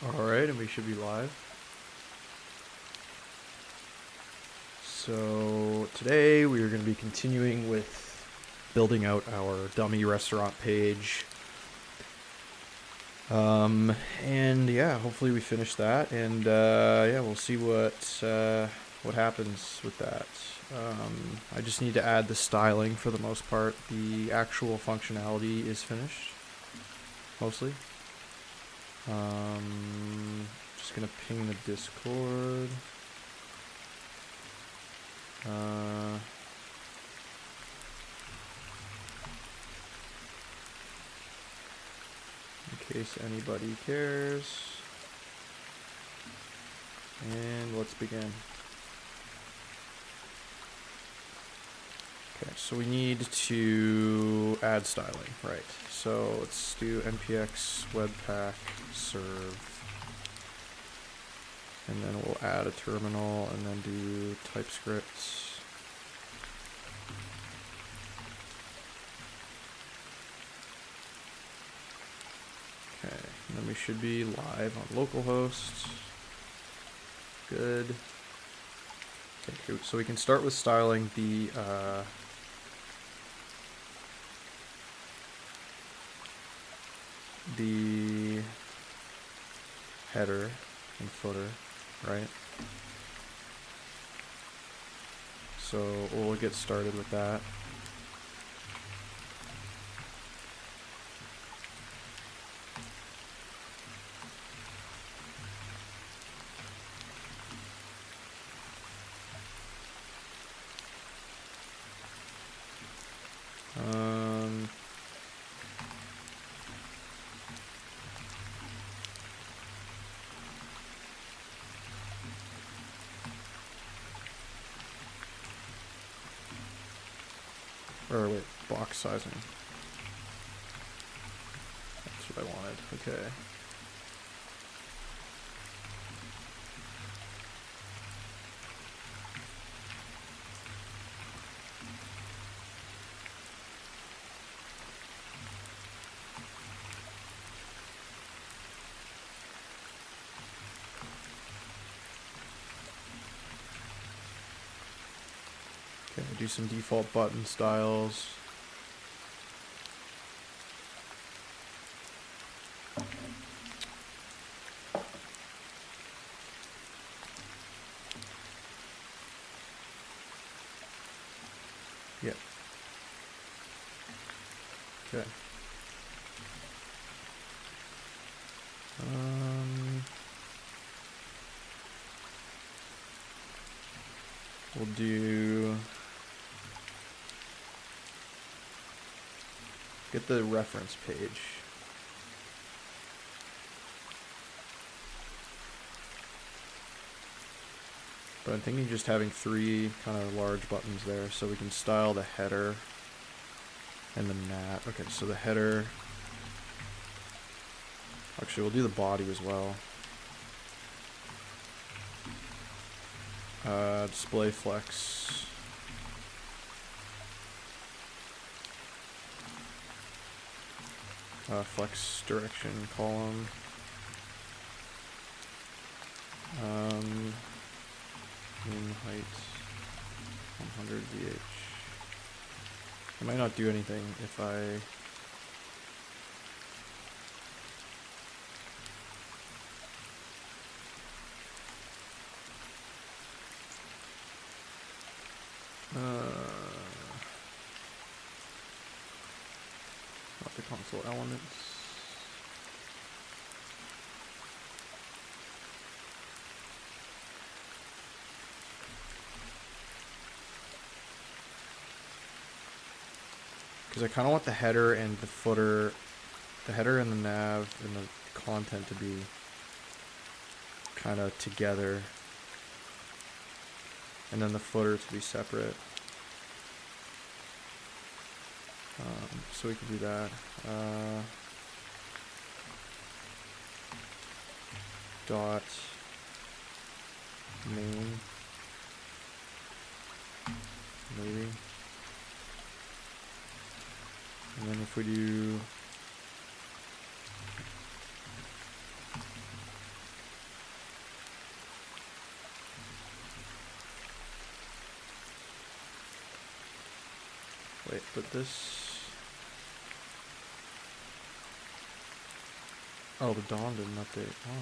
Alright, and we should be live. So today we are going to be continuing with building out our dummy restaurant page. And yeah, hopefully we finish that, and yeah, we'll see what happens with that. I just need to add the styling for the most part. The actual functionality is finished, mostly. Just gonna ping the Discord. In case anybody cares. And let's begin. Okay, so we need to add styling, right? So let's do npx webpack serve. And then we'll add a terminal and then do TypeScript. Okay, and then we should be live on localhost. Good. Okay, cool. So we can start with styling the header and footer, right? So we'll get started with that. Or wait, box sizing. That's what I wanted. Okay. Okay, do some default button styles. Yeah. Okay. We'll do... Get the reference page. But I'm thinking just having 3 kind of large buttons there so we can style the header and the nav. Okay, so the header... Actually, we'll do the body as well. Display flex. Flex direction column. Mean height 100 VH. I might not do anything if I... not the console elements. Because I kind of want the header and the footer, the header and the nav and the content to be kind of together. And then the footer to be separate. So we can do that. Dot main. Maybe. And then if we do Wait, but this... Oh, the DOM didn't update. Why?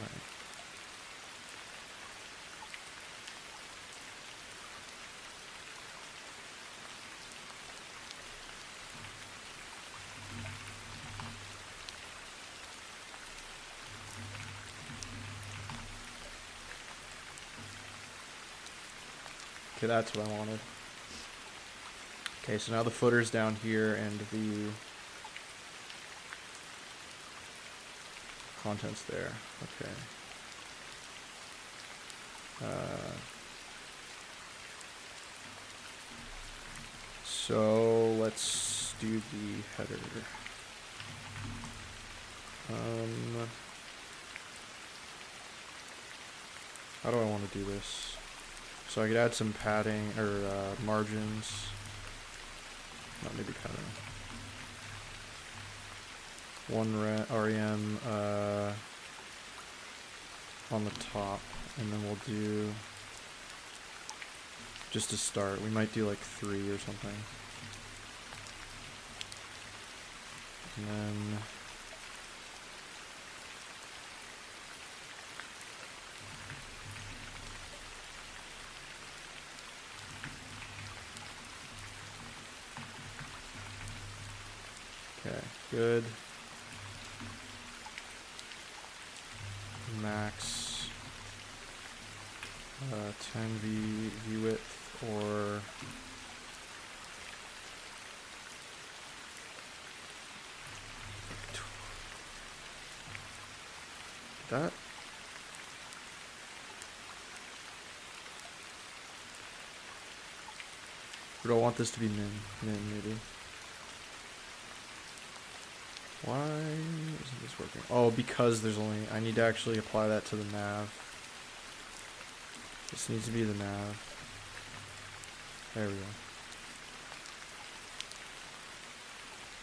Okay, that's what I wanted. Okay, so now the footer's down here and the content's there. Okay. So let's do the header. How do I want to do this? So I could add some padding or margins. Not maybe padding. One REM on the top, and then we'll do just to start. We might do like 3 or something, and then. Okay, good. Max 10 view width or that. Or do I want this to be min maybe? Why isn't this working? Oh, because there's only... I need to actually apply that to the nav. This needs to be the nav. There we go.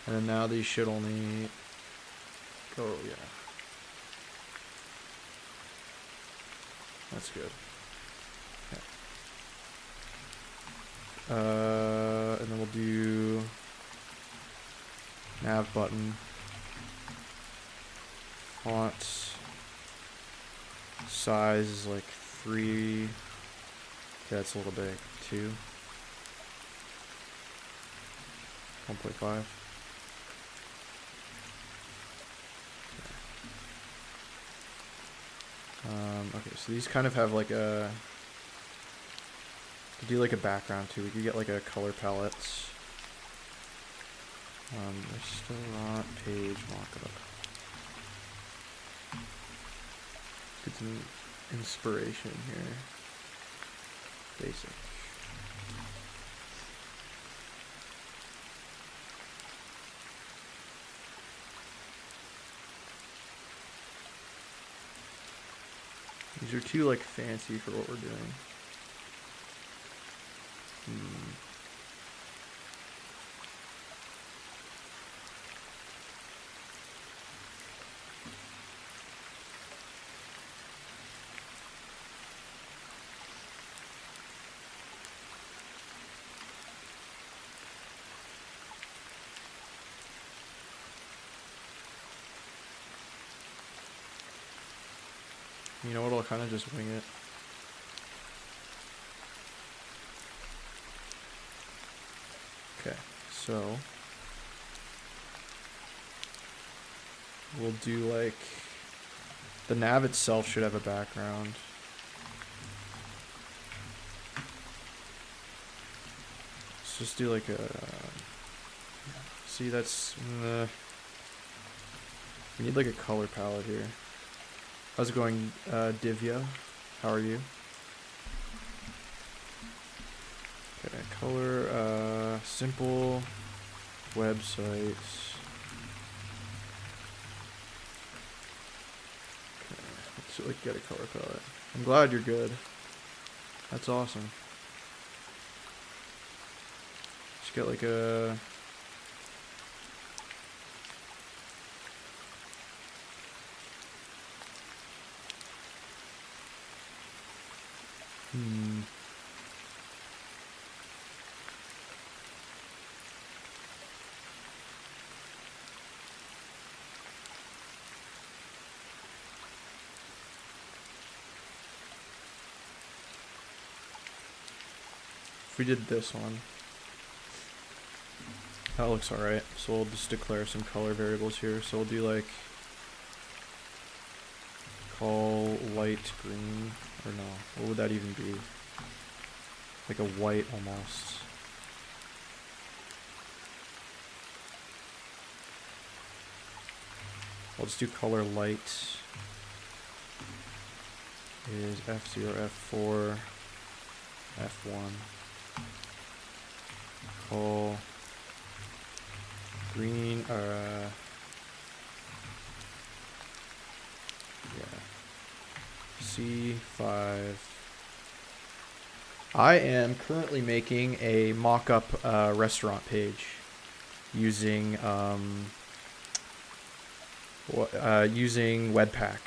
And then now these should only go... yeah. That's good. Okay. And then we'll do... nav button. Font size is like 3. Okay, that's a little big. 2. 1.5. Okay, so these kind of have like a... to do like a background too. We could get like a color palettes. There's still not page mockup. Get some inspiration here. Basic. These are too like fancy for what we're doing. You know what, I'll kind of just wing it. Okay, so we'll do like, the nav itself should have a background. Let's just do like a, see that's, we need like a color palette here. How's it going, Divya? How are you? Okay, color, simple, websites. Okay, let's like get a color palette. I'm glad you're good. That's awesome. Just get like a... if we did this one, that looks alright. So we'll just declare some color variables here. So we'll do like call light green, or no, what would that even be? Like a white almost. I'll just do color light is F0, F4, F1. Call green, yeah. C5. I am currently making a mock-up restaurant page using using Webpack.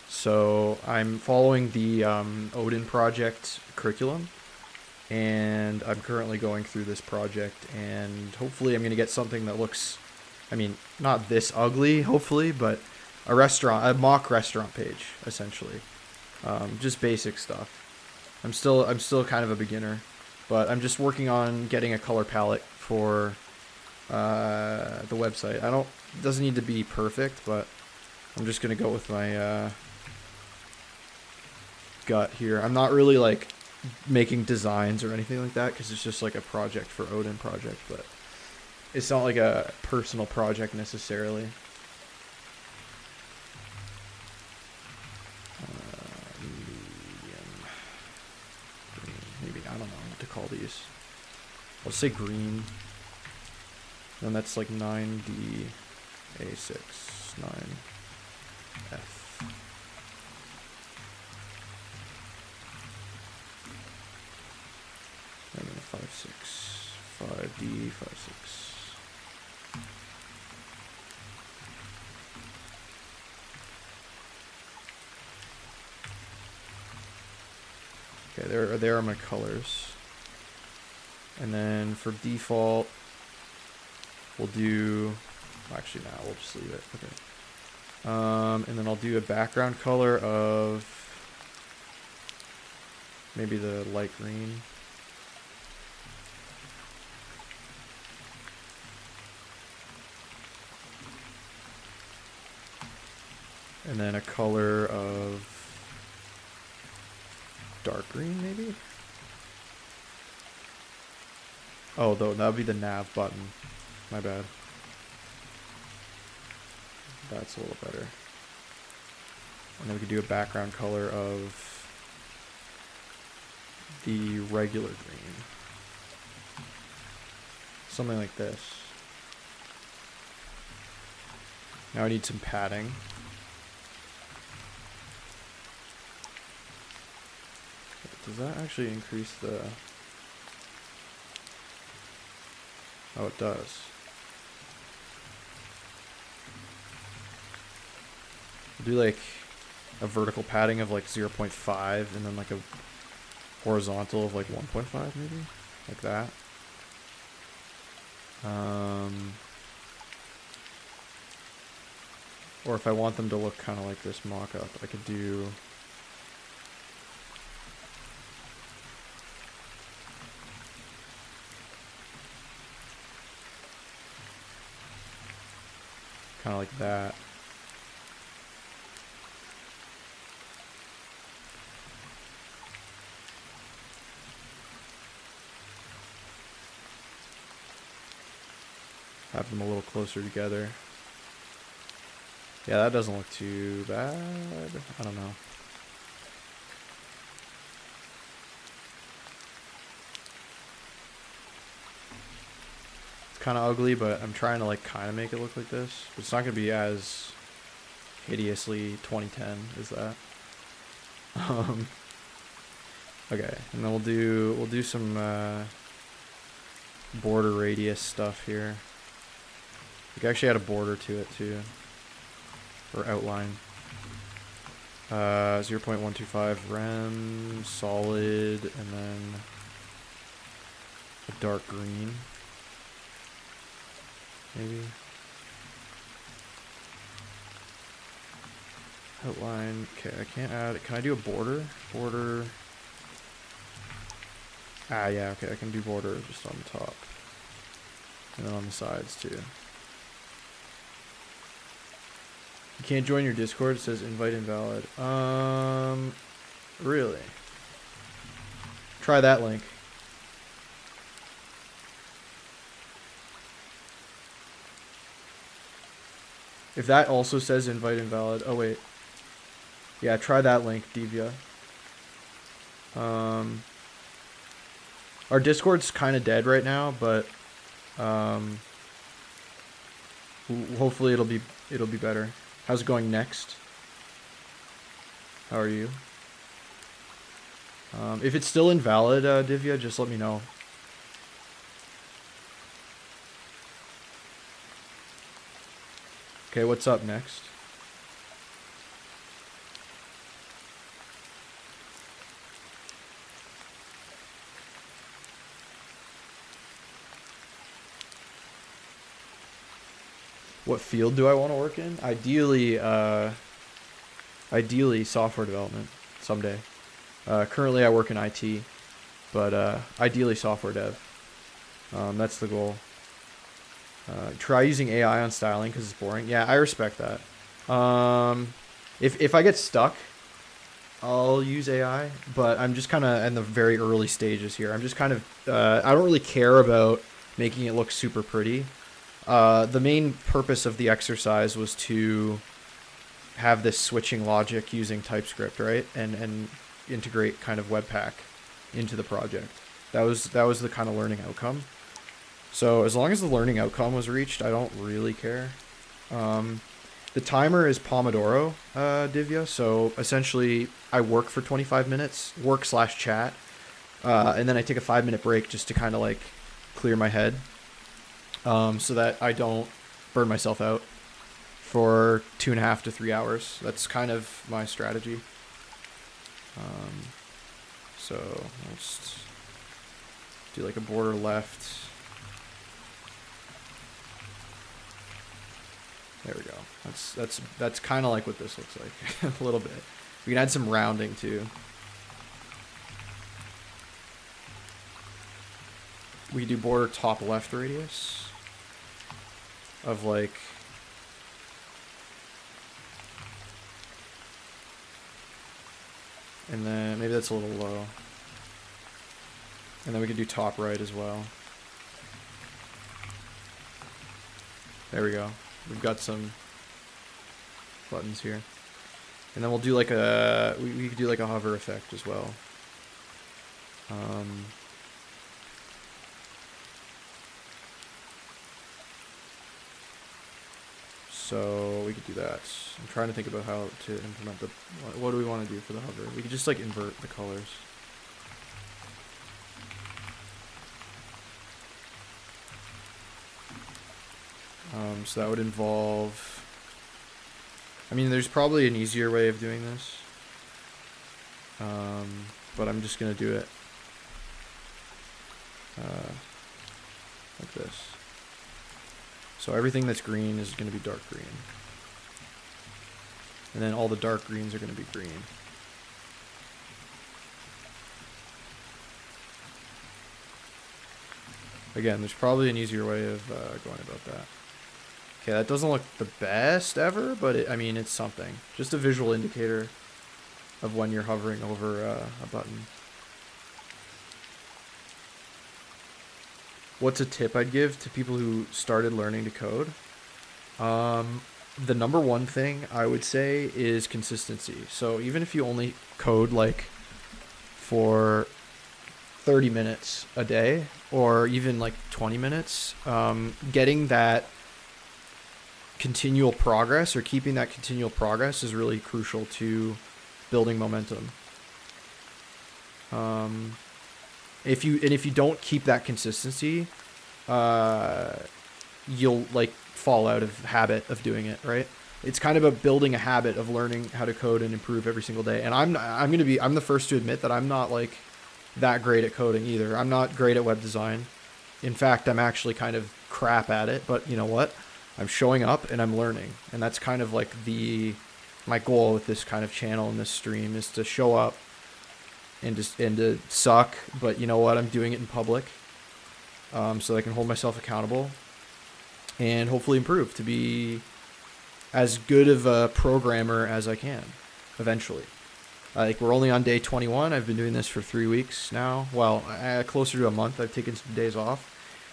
So I'm following the Odin Project curriculum, and I'm currently going through this project, and hopefully I'm going to get something that looks, I mean, not this ugly, hopefully, but a mock restaurant page, essentially. Just basic stuff. I'm still kind of a beginner, but I'm just working on getting a color palette for the website. It doesn't need to be perfect, but I'm just gonna go with my gut here. I'm not really like making designs or anything like that because it's just like a project for Odin Project, but it's not like a personal project necessarily. Medium green, maybe, I don't know what to call these. I'll say green. Then that's like 9D, A6, 9F. And then 5, 6, 5D, 5, 6. Okay, there are my colors. And then for default, we'll do, actually no, we'll just leave it. Okay. And then I'll do a background color of maybe the light green. And then a color of dark green, maybe? Oh, though, that would be the nav button. My bad. That's a little better. And then we could do a background color of the regular green. Something like this. Now I need some padding. Does that actually increase the... Oh, it does. We'll do like a vertical padding of like 0.5 and then like a horizontal of like 1.5 maybe? Like that. Or if I want them to look kind of like this mock-up, I could do... kind of like that. Have them a little closer together. Yeah, that doesn't look too bad. I don't know. It's kind of ugly, but I'm trying to like kind of make it look like this. But it's not going to be as hideously 2010 as that. Okay, and then we'll do some border radius stuff here. We can actually add a border to it too, or outline. 0.125 rem, solid, and then a dark green, maybe. Outline. Okay, I can't add. Can I do a border? Border. Ah, yeah, okay, I can do border just on the top. And then on the sides, too. You can't join your Discord, it says invite invalid. Really? Try that link. If that also says invite invalid, oh wait. Yeah, try that link, Divya. Our Discord's kind of dead right now, but hopefully it'll be better. How's it going next? How are you? If it's still invalid, Divya, just let me know. Okay, what's up next? What field do I want to work in? Ideally software development someday. Currently I work in IT, but ideally software dev. That's the goal. Try using AI on styling because it's boring. Yeah, I respect that. If I get stuck, I'll use AI, but I'm just kind of in the very early stages here. I'm just kind of, I don't really care about making it look super pretty. The main purpose of the exercise was to have this switching logic using TypeScript, right? And integrate kind of Webpack into the project. That was the kind of learning outcome. So as long as the learning outcome was reached, I don't really care. The timer is Pomodoro, Divya. So essentially I work for 25 minutes, work/chat. And then I take a 5-minute break just to kind of like clear my head. So that I don't burn myself out for 2.5 to 3 hours. That's kind of my strategy. So I'll just do like a border left. There we go. That's kind of like what this looks like a little bit. We can add some rounding too. We do border top left radius of like and then maybe that's a little low. And then we could do top right as well. There we go. We've got some buttons here. And then we'll do like a we could do like a hover effect as well. So we could do that. I'm trying to think about how to implement the... What do we want to do for the hover? We could just like invert the colors. So that would involve... I mean, there's probably an easier way of doing this. But I'm just going to do it like this. So everything that's green is going to be dark green. And then all the dark greens are going to be green. Again, there's probably an easier way of going about that. Okay, that doesn't look the best ever, but I mean, it's something. Just a visual indicator of when you're hovering over a button. What's a tip I'd give to people who started learning to code? The number one thing I would say is consistency. So even if you only code like for 30 minutes a day or even like 20 minutes, getting that continual progress or keeping that continual progress is really crucial to building momentum. If you don't keep that consistency, you'll like fall out of habit of doing it, right? It's kind of about building a habit of learning how to code and improve every single day. And I'm the first to admit that I'm not like that great at coding either. I'm not great at web design. In fact, I'm actually kind of crap at it, but you know what? I'm showing up and I'm learning. And that's kind of like my goal with this kind of channel and this stream is to show up and to suck, but you know what? I'm doing it in public, so I can hold myself accountable, and hopefully improve to be as good of a programmer as I can, eventually. Like, we're only on day 21. I've been doing this for 3 weeks now. Well, closer to a month. I've taken some days off.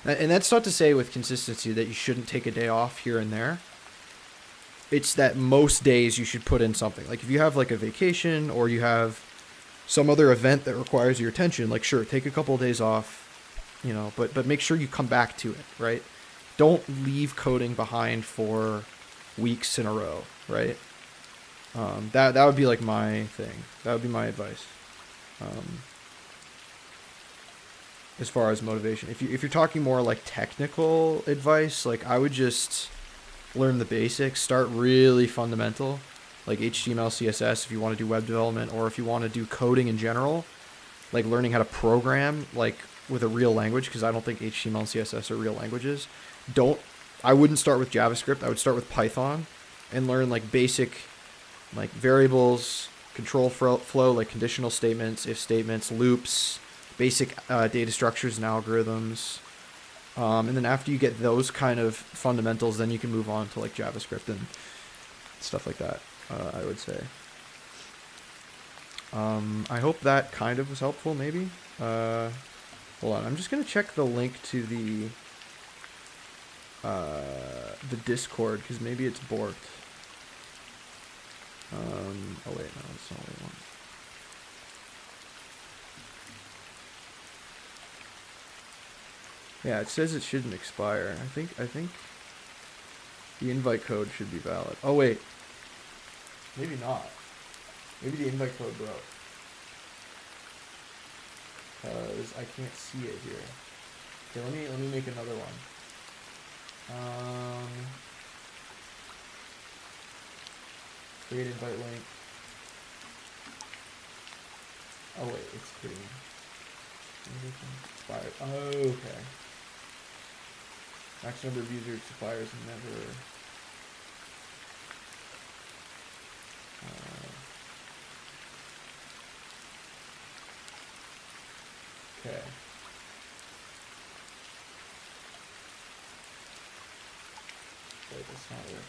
And that's not to say with consistency that you shouldn't take a day off here and there. It's that most days you should put in something. Like, if you have like a vacation or you have some other event that requires your attention, like, sure, take a couple of days off, you know, but make sure you come back to it, right? Don't leave coding behind for weeks in a row, right? That would be like my thing. That would be my advice. As far as motivation, if you're talking more like technical advice, like, I would just learn the basics, start really fundamental, like HTML, CSS if you want to do web development, or if you want to do coding in general, like learning how to program like with a real language, because I don't think HTML and CSS are real languages. I wouldn't start with JavaScript. I would start with Python and learn like basic like variables, control flow, like conditional statements, if statements, loops, basic data structures and algorithms. And then after you get those kind of fundamentals, then you can move on to like JavaScript and stuff like that, I would say. I hope that kind of was helpful, maybe. Hold on, I'm just going to check the link to the Discord, because maybe it's borked. Oh wait, no, that's not what I want. Yeah, it says it shouldn't expire. I think the invite code should be valid. Oh wait, maybe not. Maybe the invite code broke, because I can't see it here. Okay, let me make another one. Create invite link. Oh wait, it's kidding. Expired. Oh, okay. Max number of users expires never. Okay. Wait, that's not it.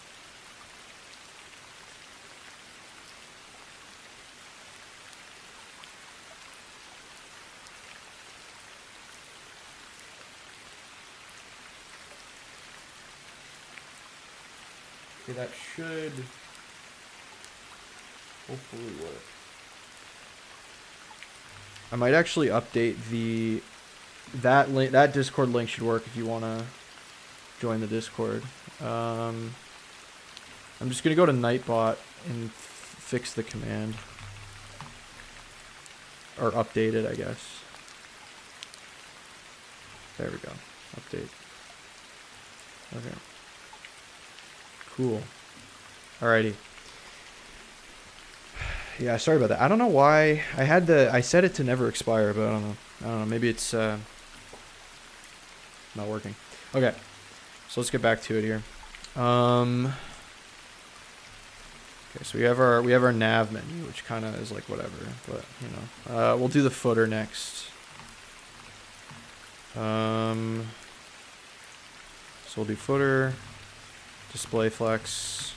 Okay, that should hopefully work. I might actually update that Discord link should work if you want to join the Discord. I'm just gonna go to Nightbot and fix the command, or update it, I guess. There we go. Update. Okay. Cool. Alrighty. Yeah, sorry about that. I don't know why I set it to never expire, but I don't know. Maybe it's not working. Okay. So let's get back to it here. Okay, so we have our nav menu, which kind of is like whatever, but you know, we'll do the footer next. So we'll do footer, display flex,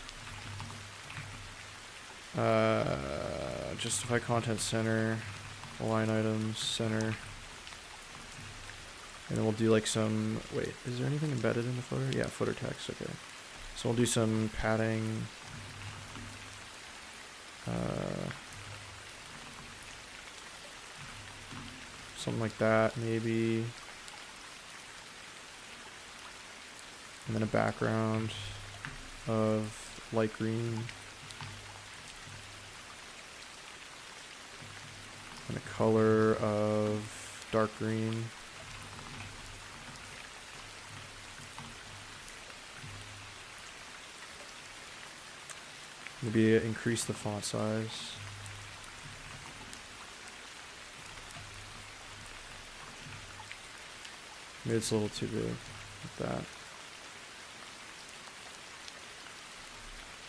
justify content center, align items center, and then we'll do like some. Wait, is there anything embedded in the footer? Yeah, footer text. Okay, so we'll do some padding. Something like that, maybe. And then a background of light green. And a color of dark green. Maybe increase the font size. Maybe it's a little too big like that.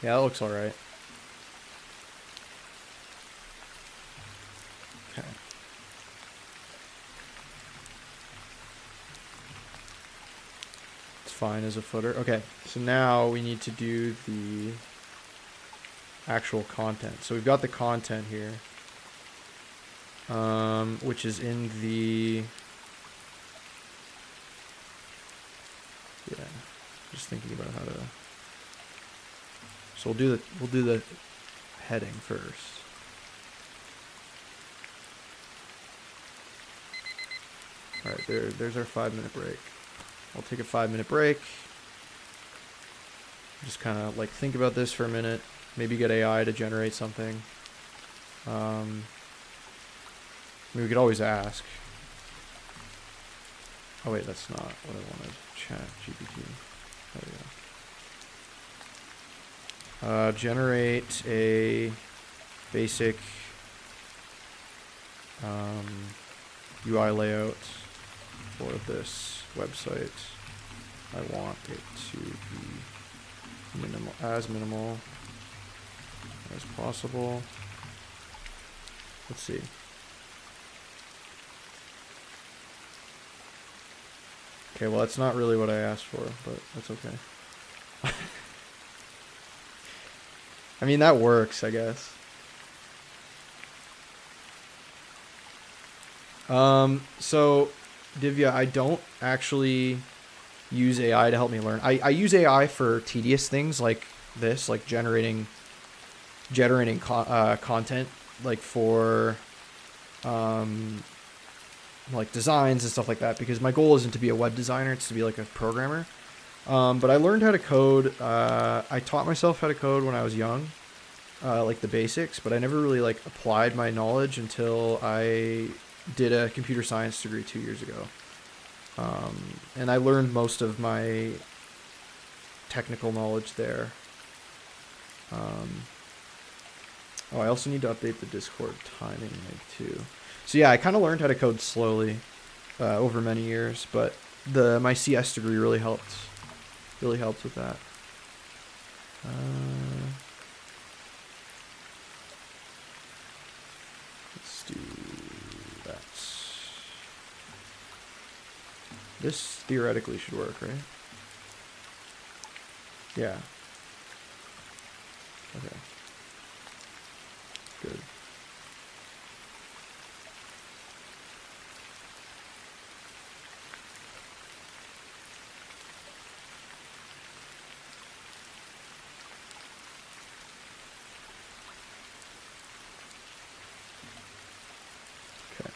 Yeah, that looks alright. Okay. fine as a footer. Okay, so now we need to do the actual content. So we've got the content here, which is in the, yeah, just thinking about how to, so we'll do the heading first. All right, there's our 5-minute break. I'll take a 5-minute break. Just kind of like think about this for a minute. Maybe get AI to generate something. I mean, we could always ask. Oh wait, that's not what I wanted. Chat GPT. There we go. Generate a basic UI layout for this website. I want it to be minimal as possible. Let's see. Okay, well that's not really what I asked for, but that's okay. I mean, that works, I guess. So Divya, I don't actually use AI to help me learn. I use AI for tedious things like this, like generating content, like for like designs and stuff like that, because my goal isn't to be a web designer, it's to be like a programmer. But I learned how to code. I taught myself how to code when I was young, like the basics, but I never really like applied my knowledge until I did a computer science degree 2 years ago. And I learned most of my technical knowledge there. Oh, I also need to update the Discord timing too. So yeah, I kind of learned how to code slowly over many years, but my CS degree really helped with that. Let's do that. This theoretically should work, right? Yeah. Okay. Good. Okay.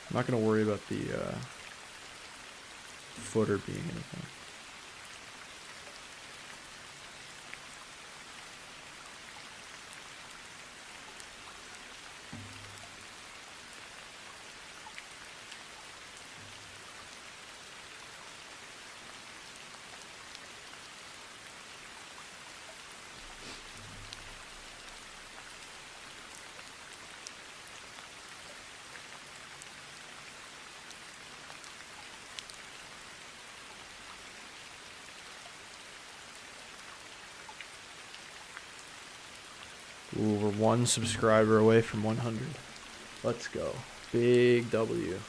I'm not going to worry about the footer being anything. Ooh, we're 1 subscriber away from 100. Let's go. Big W.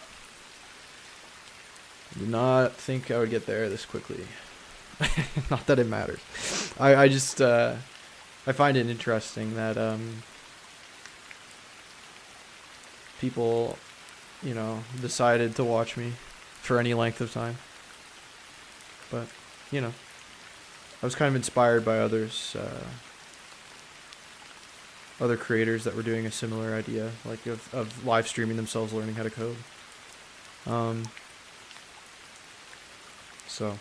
Did not think I would get there this quickly. Not that it matters. I just I find it interesting that people, you know, decided to watch me for any length of time. But, you know, I was kind of inspired by others, other creators that were doing a similar idea, like of live streaming themselves learning how to code. So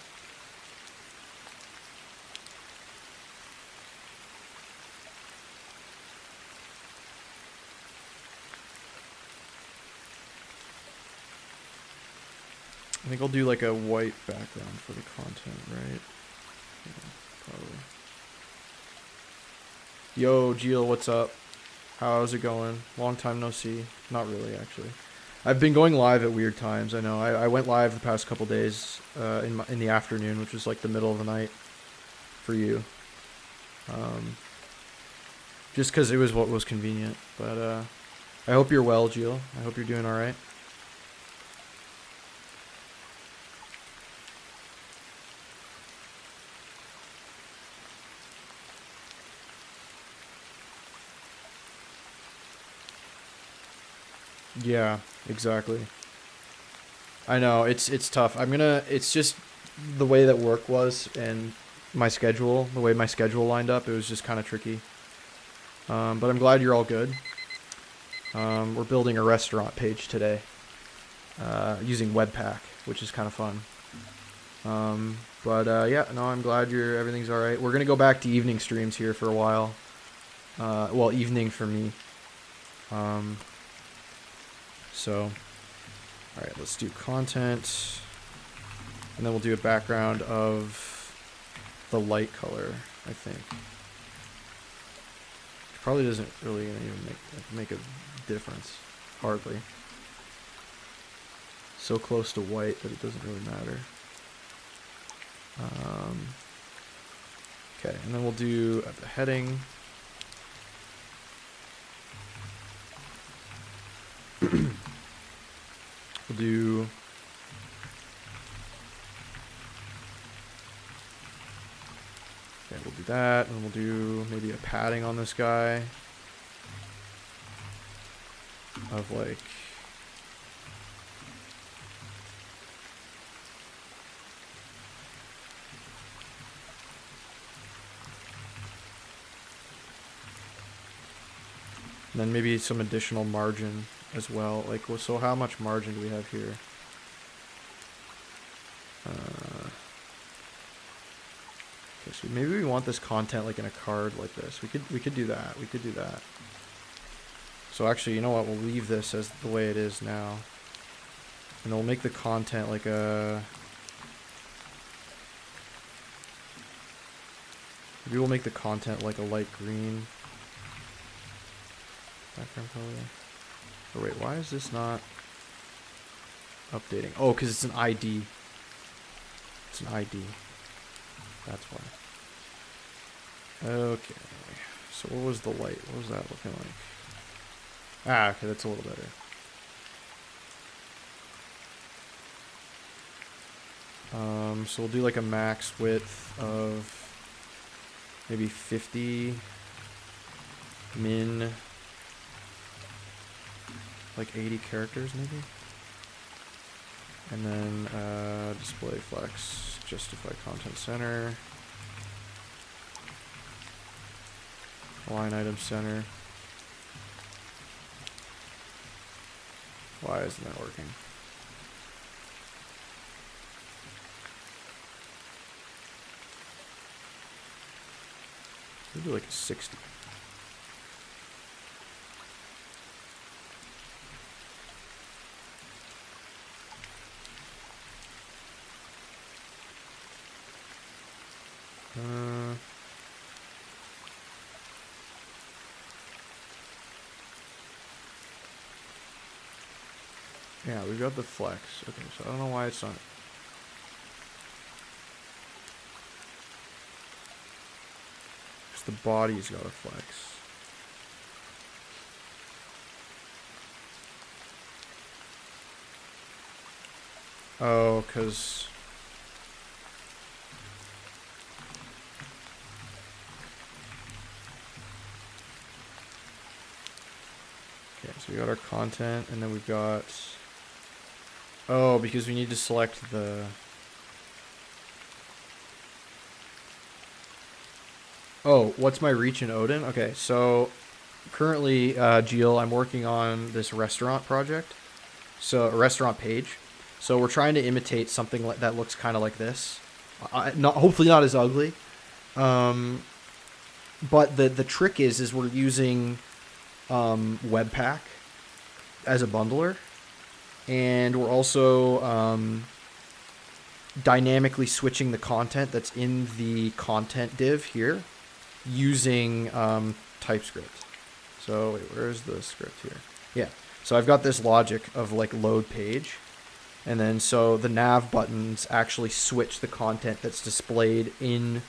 I think I'll do like a white background for the content, right? Yeah, probably. Yo, Jill, what's up? How's it going? Long time no see. Not really, actually. I've been going live at weird times, I know. I went live the past couple days in the afternoon, which was like the middle of the night for you. Just because it was what was convenient. But I hope you're well, Jill. I hope you're doing all right. Yeah, exactly. I know, it's tough. It's just the way that work was and my schedule, the way my schedule lined up, it was just kind of tricky. But I'm glad you're all good. We're building a restaurant page today, using Webpack, which is kind of fun. Yeah, no, I'm glad everything's all right. We're gonna go back to evening streams here for a while. Well, evening for me. So, all right, let's do content, and then we'll do a background of the light color, I think. Probably doesn't really even make a difference, hardly. So close to white that it doesn't really matter. Okay, and then we'll do the heading. We'll do okay, we'll do that, and we'll do maybe a padding on this guy of like and then maybe some additional margin as well. Like, so how much margin do we have here? Okay, so maybe we want this content like in a card like this. We could do that. We could do that. So actually, you know what? We'll leave this as the way it is now, and we'll make the content like a. Maybe we'll make the content like a light green background color. Oh wait, why is this not updating? Oh, because it's an ID. It's an ID. That's why. Okay. So what was the light? What was that looking like? Ah, okay, that's a little better. So we'll do like a max width of maybe 50, min like 80 characters maybe, and then display flex, justify content center, line item center. Why isn't that working? Maybe like a 60. Yeah, we've got the flex. Okay, so I don't know why it's not. Because the body's got a flex. Oh, because. Okay, so we got our content, and then we've got. Oh, because we need to select the. Oh, what's my reach in Odin? Okay, so currently, Geel, I'm working on this restaurant project. So, a restaurant page. So, we're trying to imitate something that looks kind of like this. Hopefully not as ugly. But the trick is we're using Webpack as a bundler. And we're also dynamically switching the content that's in the content div here using TypeScript. So wait, where's the script here? Yeah. So I've got this logic of like load page. And then so the nav buttons actually switch the content that's displayed in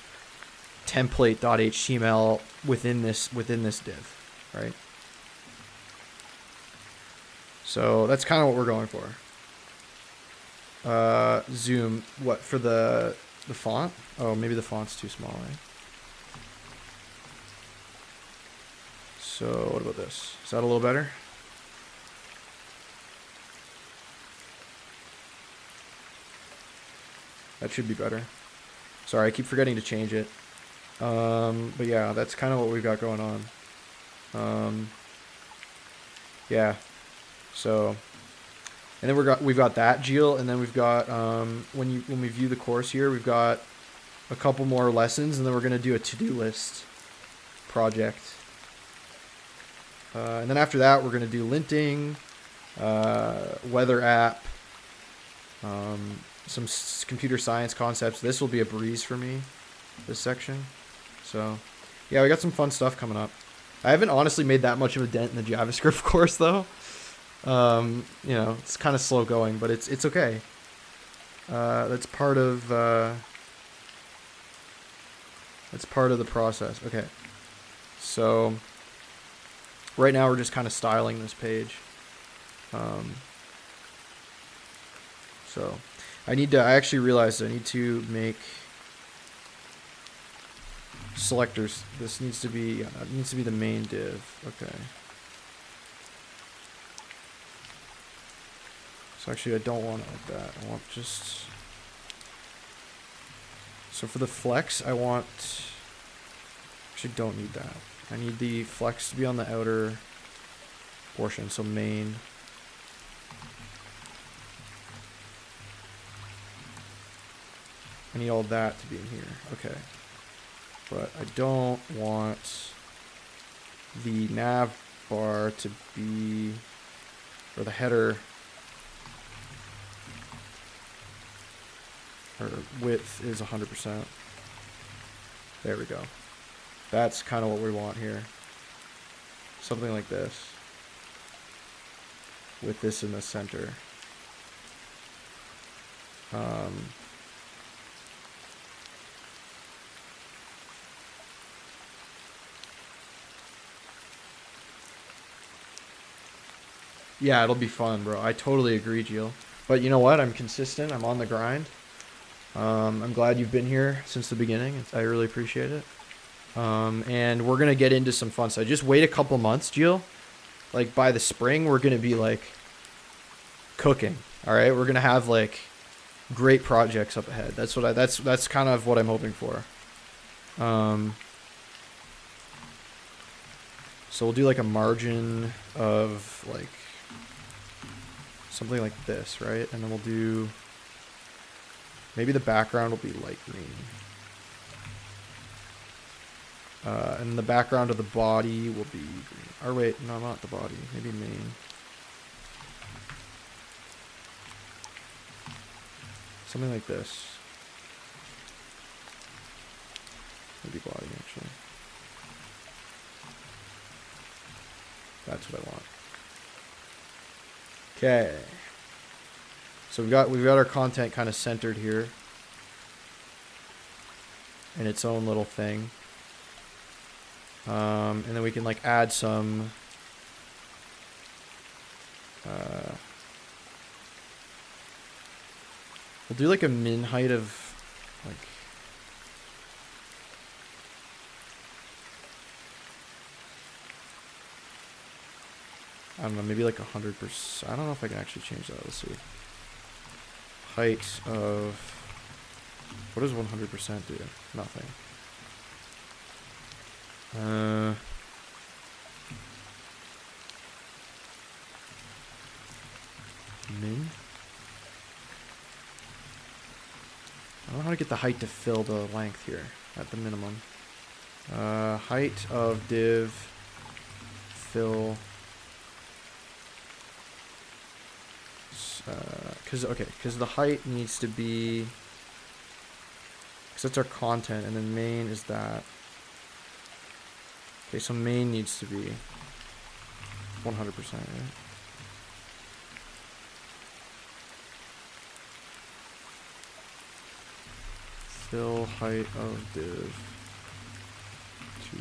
template.html within this div, right? So that's kind of what we're going for. Zoom, what, for the font? Oh, maybe the font's too small, right? So what about this? Is that a little better? That should be better. Sorry, I keep forgetting to change it. But yeah, that's kind of what we've got going on. Yeah. So, and then we've got that Jill, and then we've got when we view the course here, we've got a couple more lessons, and then we're gonna do a to-do list project. And then after that, we're gonna do linting, weather app, some computer science concepts. This will be a breeze for me, this section. So, yeah, we got some fun stuff coming up. I haven't honestly made that much of a dent in the JavaScript course, though. You know, it's kind of slow going, but it's okay. That's part of the process. Okay, so right now we're just kind of styling this page. So I actually realized I need to make selectors. This needs to be the main div. Okay. So actually I don't want it like that. I want just, so for the flex I want, actually don't need that. I need the flex to be on the outer portion, so main. I need all that to be in here. Okay. But I don't want the nav bar to be, or the header, or width is 100%. There we go. That's kind of what we want here. Something like this. With this in the center. Yeah, it'll be fun, bro. I totally agree, Jill. But you know what? I'm consistent. I'm on the grind. I'm glad you've been here since the beginning. I really appreciate it. And we're going to get into some fun stuff. Just wait a couple months, Jill. Like, by the spring, we're going to be, like, cooking. All right? We're going to have, like, great projects up ahead. That's kind of what I'm hoping for. So we'll do, like, a margin of, like, something like this, right? And then we'll do, maybe the background will be light green. And the background of the body will be green. Or wait, no, not the body. Maybe main. Something like this. Maybe body, actually. That's what I want. Okay. So we've got our content kind of centered here in its own little thing. And then we can like add some we'll do like a min height of like, I don't know, maybe like 100%. I don't know if I can actually change that. Let's see. Height of, what does 100% do? Nothing. Min? I don't know how to get the height to fill the length here at the minimum. Height of div fill. Because the height needs to be, because that's our content, and then main is that. Okay, so main needs to be 100%, right? Fill height of div to,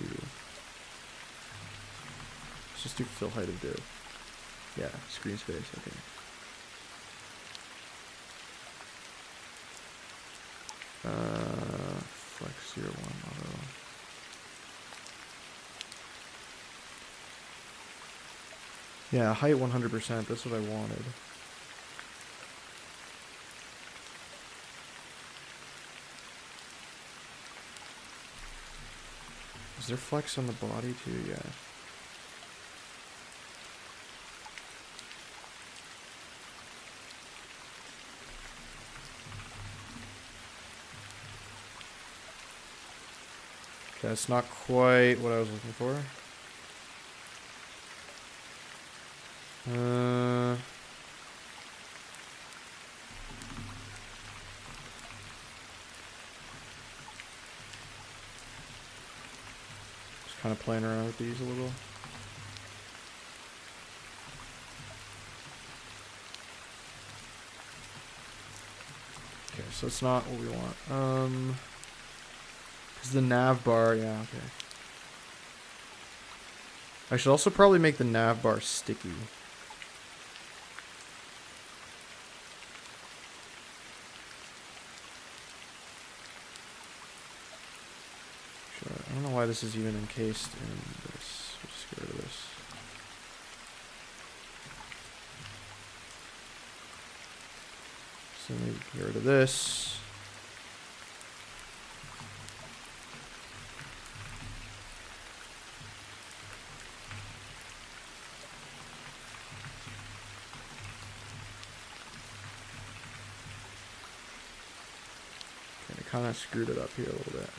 let's just do fill height of div. Yeah, screen space, okay. Flex 0, 1, auto. Yeah, height 100%, that's what I wanted. Is there flex on the body too? Yeah. Okay, that's not quite what I was looking for. Just kind of playing around with these a little. Okay, so it's not what we want. Cause the nav bar, yeah, okay. I should also probably make the nav bar sticky. Sure. I don't know why this is even encased in this. We'll just get rid of this. So maybe get rid of this. Okay, I kind of screwed it up here a little bit.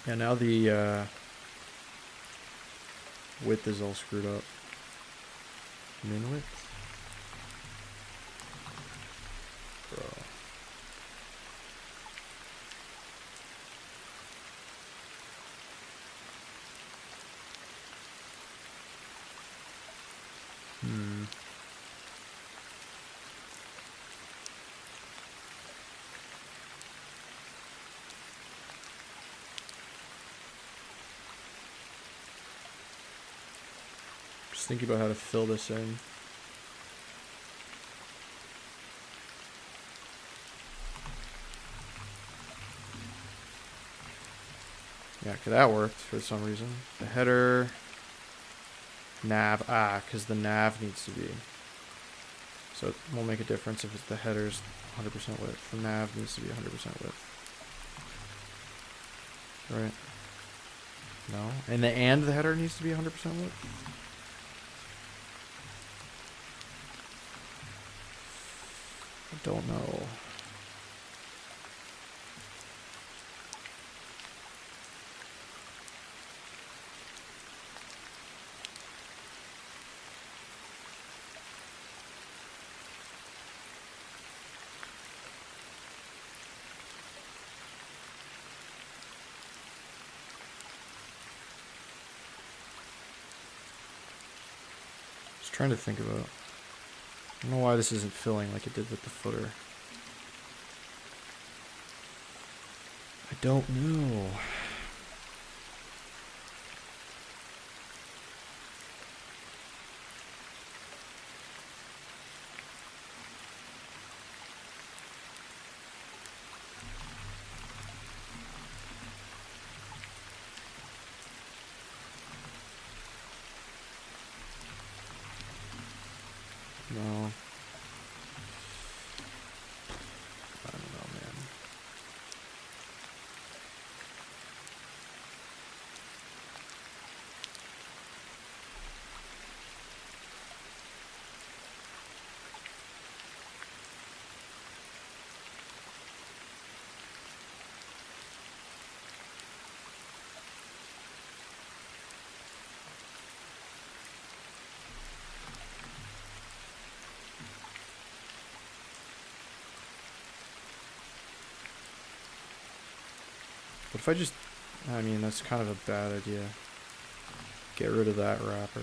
Yeah, now the width is all screwed up. Min width? Bro. Just thinking about how to fill this in. Yeah, okay, that worked for some reason. The header, nav, because the nav needs to be. So it won't make a difference if it's the header's 100% width. The nav needs to be 100% width. Right? No? And the header needs to be 100% width? I don't know. Just trying to think about it. I don't know why this isn't filling like it did with the footer. I don't know. No. I don't know, man. What if I just... I mean, that's kind of a bad idea. Get rid of that wrapper.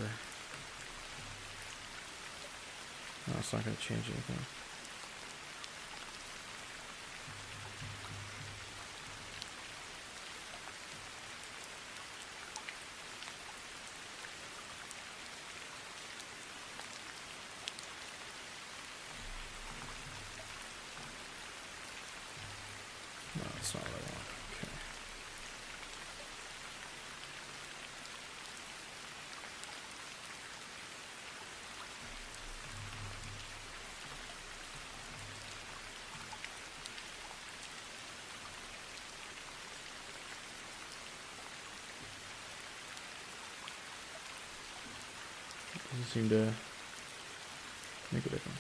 No, it's not going to change anything. No, that's not what I want. Okay. Doesn't seem to make a difference.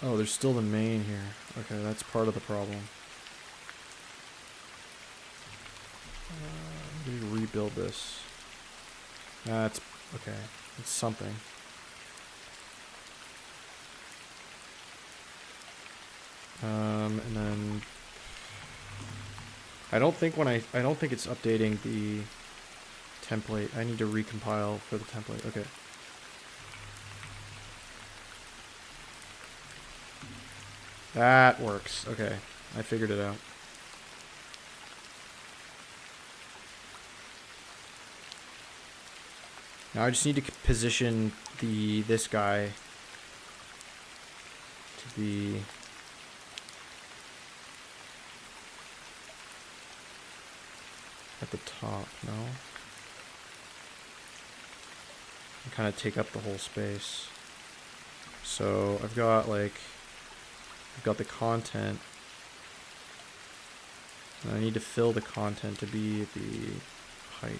Oh, there's still the main here. Okay, that's part of the problem. Let me rebuild this. That's okay. It's something. And then I don't think it's updating the template. I need to recompile for the template. Okay. That works. Okay. I figured it out. Now I just need to position this guy to be at the top, no? And kind of take up the whole space. So I've got the content. And I need to fill the content to be the height.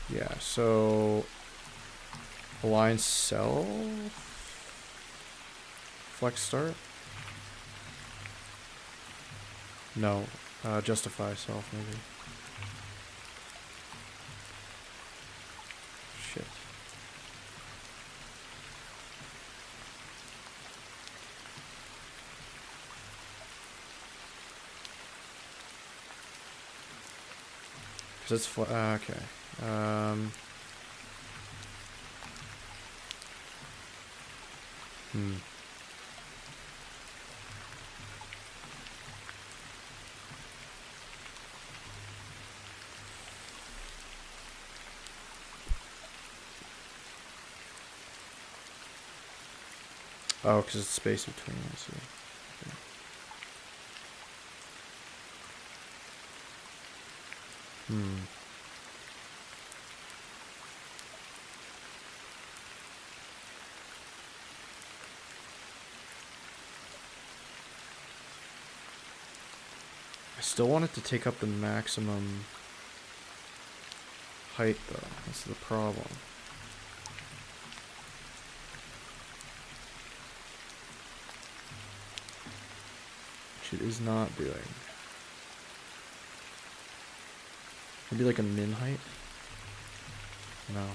Yeah, so align cell, flex start. No, justify self maybe. Shit. Cause it's okay. Oh, because it's space between, I see. Okay. I still want it to take up the maximum height, though. That's the problem. Which it is not doing. Maybe like a min height? No.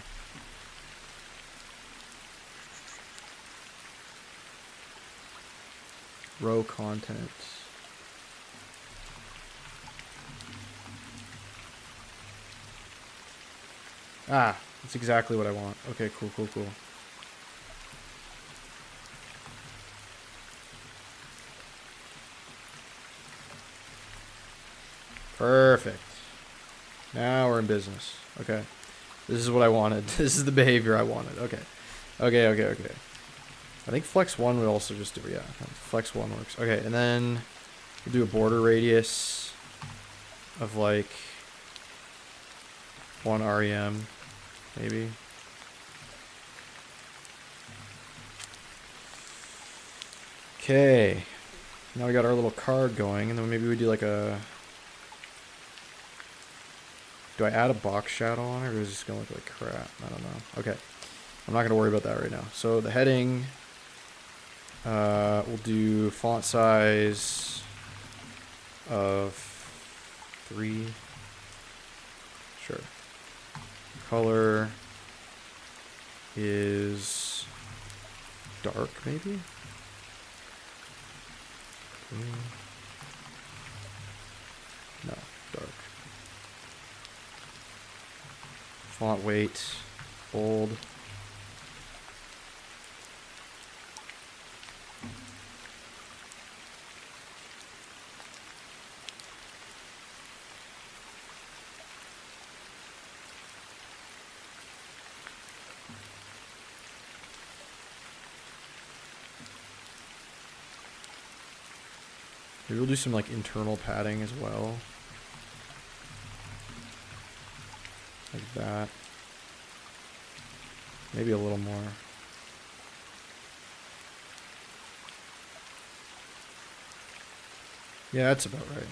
Row content. Ah, that's exactly what I want. Okay, cool. Perfect. Now we're in business. Okay. This is what I wanted. This is the behavior I wanted. Okay. I think flex 1 would also just do, yeah, flex 1 works. Okay, and then we'll do a border radius of like 1 REM, maybe. Okay. Now we got our little card going, and then maybe we do like a... Do I add a box shadow on it, or is it just going to look like crap? I don't know. Okay. I'm not going to worry about that right now. So the heading, we'll do font size of 3. Sure. Color is dark, maybe? No, dark. Font weight, bold. Maybe we'll do some like internal padding as well. Like that. Maybe a little more. Yeah, that's about right.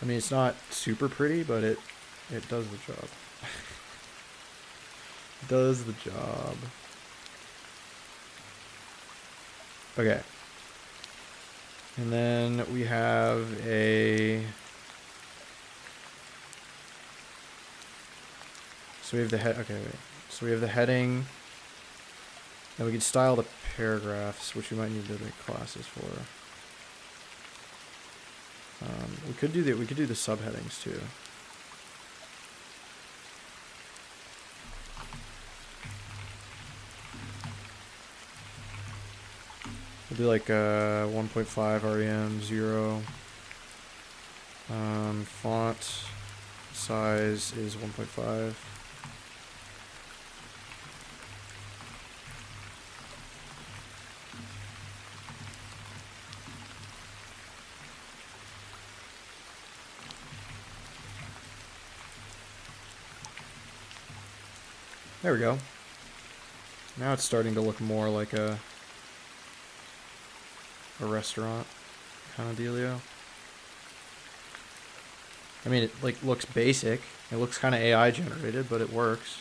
I mean, it's not super pretty, but it does the job. Does the job. Okay. And then we have a... So we have the head... Okay, wait. So we have the heading. Then we can style the paragraphs, which we might need to make classes for. We could do the subheadings too. We'll do like 1.5 rem 0. Font size is 1.5. There we go. Now it's starting to look more like a restaurant kind of dealio. I mean, it like looks basic. It looks kind of AI generated, but it works.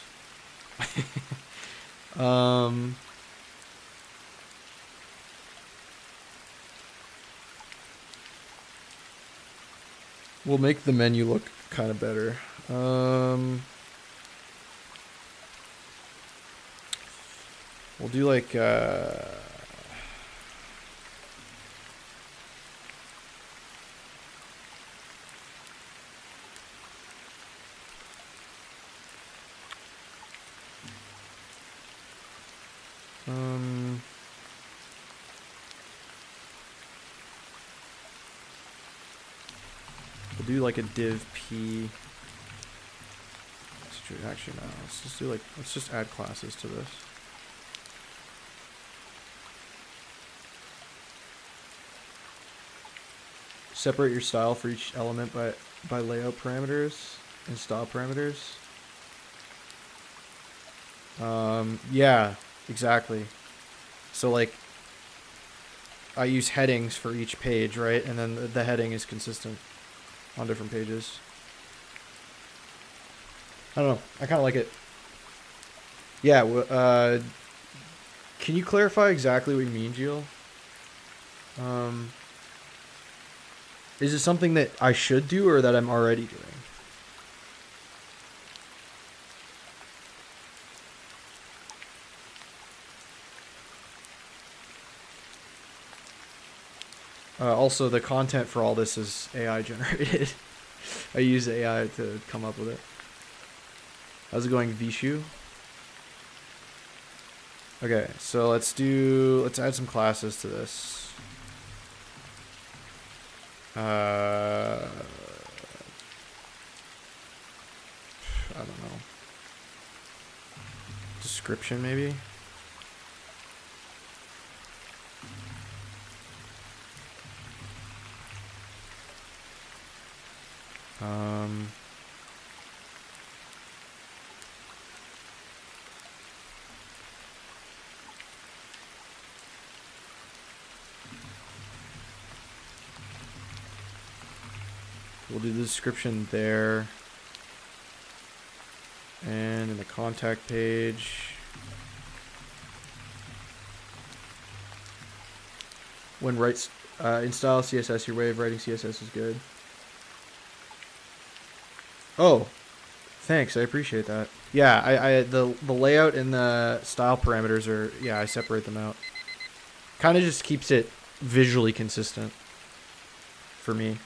We'll make the menu look kind of better. We'll do like we'll do like a div p. Actually, no. Let's just add classes to this. Separate your style for each element by layout parameters and style parameters. Yeah, exactly. So like, I use headings for each page, right? And then the heading is consistent on different pages. I don't know. I kind of like it. Yeah. Can you clarify exactly what you mean, Jill? Is it something that I should do or that I'm already doing? Also, the content for all this is AI generated. I use AI to come up with it. How's it going, Vishu? Okay, so let's add some classes to this. I don't know. Description, maybe? we'll do the description there. And in the contact page, when writes in style CSS, your way of writing CSS is good. Oh, thanks. I appreciate that. Yeah, the layout and the style parameters are, yeah, I separate them out. Kind of just keeps it visually consistent for me.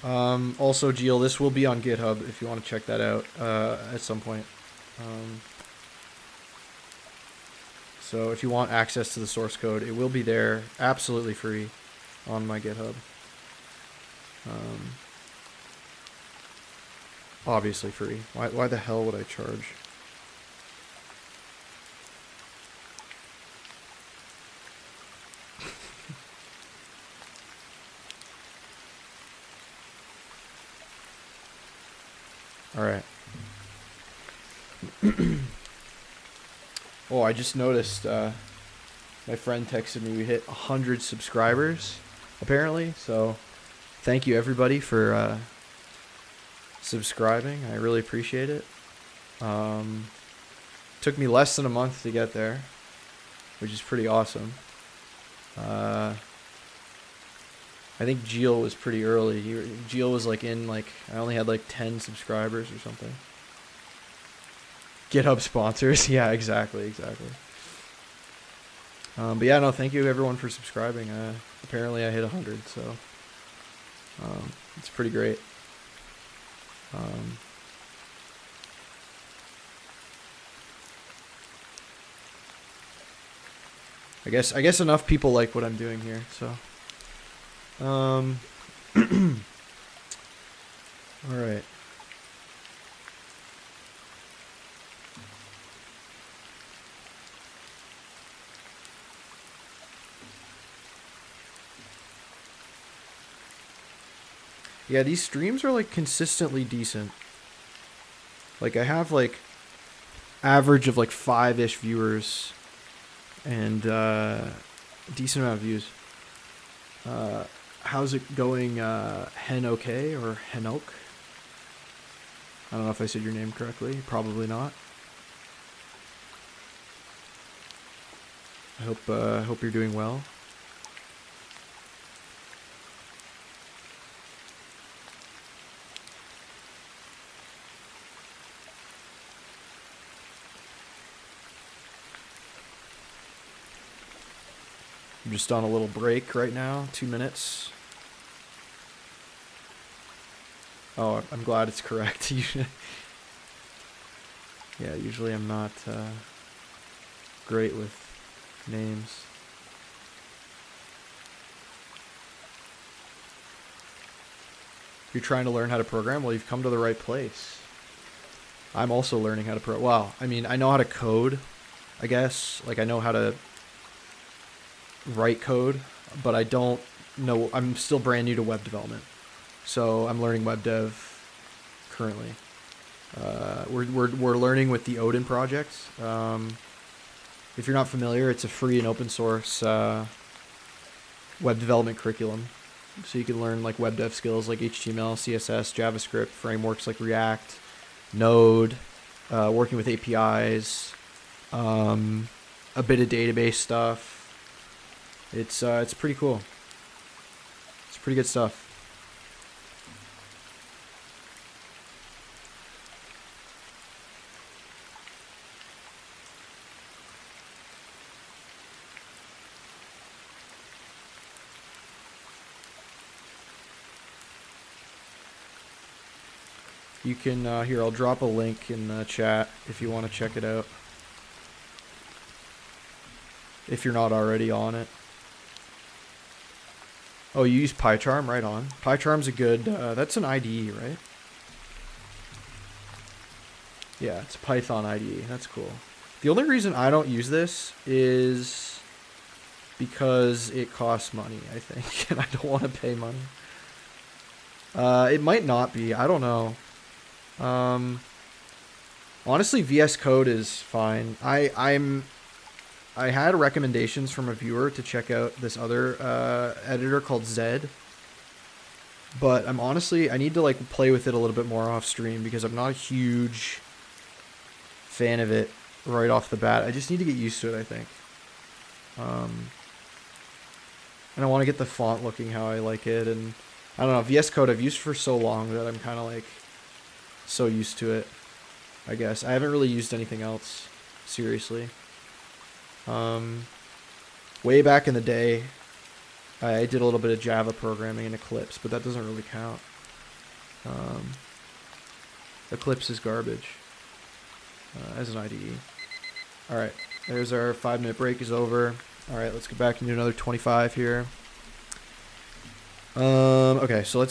Also, Geel, this will be on GitHub if you want to check that out at some point. So if you want access to the source code, it will be there, absolutely free, on my GitHub. Obviously free. Why the hell would I charge? All right. Oh, I just noticed my friend texted me we hit 100 subscribers, apparently. So thank you, everybody, for subscribing. I really appreciate it. Took me less than a month to get there, which is pretty awesome. I think Geel was pretty early. Geel was like I only had like 10 subscribers or something. GitHub sponsors. Yeah, exactly. But yeah, no, thank you everyone for subscribing. Apparently I hit 100, so it's pretty great. I guess enough people like what I'm doing here, so. All right. Yeah, these streams are like consistently decent. Like I have like average of like 5-ish viewers and decent amount of views. How's it going, Henok or Henok? I don't know if I said your name correctly. Probably not. I hope you're doing well. I'm just on a little break right now, 2 minutes. Oh, I'm glad it's correct. Yeah, usually I'm not great with names. You're trying to learn how to program? Well, you've come to the right place. I'm also learning how to program. Well, I mean, I know how to code, I guess. Like, I know how to write code, but I don't know. I'm still brand new to web development. So I'm learning web dev currently. We're learning with the Odin Project. If you're not familiar, it's a free and open source web development curriculum. So you can learn like web dev skills like HTML, CSS, JavaScript, frameworks like React, Node, working with APIs, a bit of database stuff. It's pretty cool. It's pretty good stuff. You can, here, I'll drop a link in the chat if you want to check it out. If you're not already on it. Oh, you use PyCharm? Right on. PyCharm's a good, that's an IDE, right? Yeah, it's a Python IDE. That's cool. The only reason I don't use this is because it costs money, I think, and I don't want to pay money. It might not be. I don't know. Honestly, VS Code is fine. I had recommendations from a viewer to check out this other editor called Zed. But I'm honestly, I need to like play with it a little bit more off stream because I'm not a huge fan of it right off the bat. I just need to get used to it, I think. And I want to get the font looking how I like it. And I don't know, VS Code I've used for so long that I'm kind of like so used to it, I guess. I haven't really used anything else, seriously. Way back in the day, I did a little bit of Java programming in Eclipse, but that doesn't really count. Eclipse is garbage as an IDE. Alright, there's our 5-minute break is over. Alright, let's get back and do another 25 here. Okay, so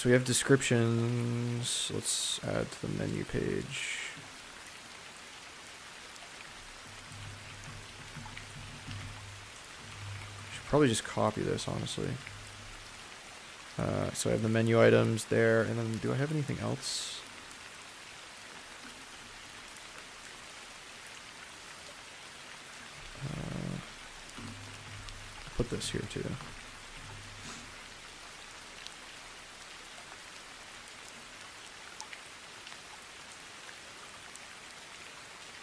we have descriptions. Let's add to the menu page. Should probably just copy this, honestly. So I have the menu items there, and then do I have anything else? Put this here too.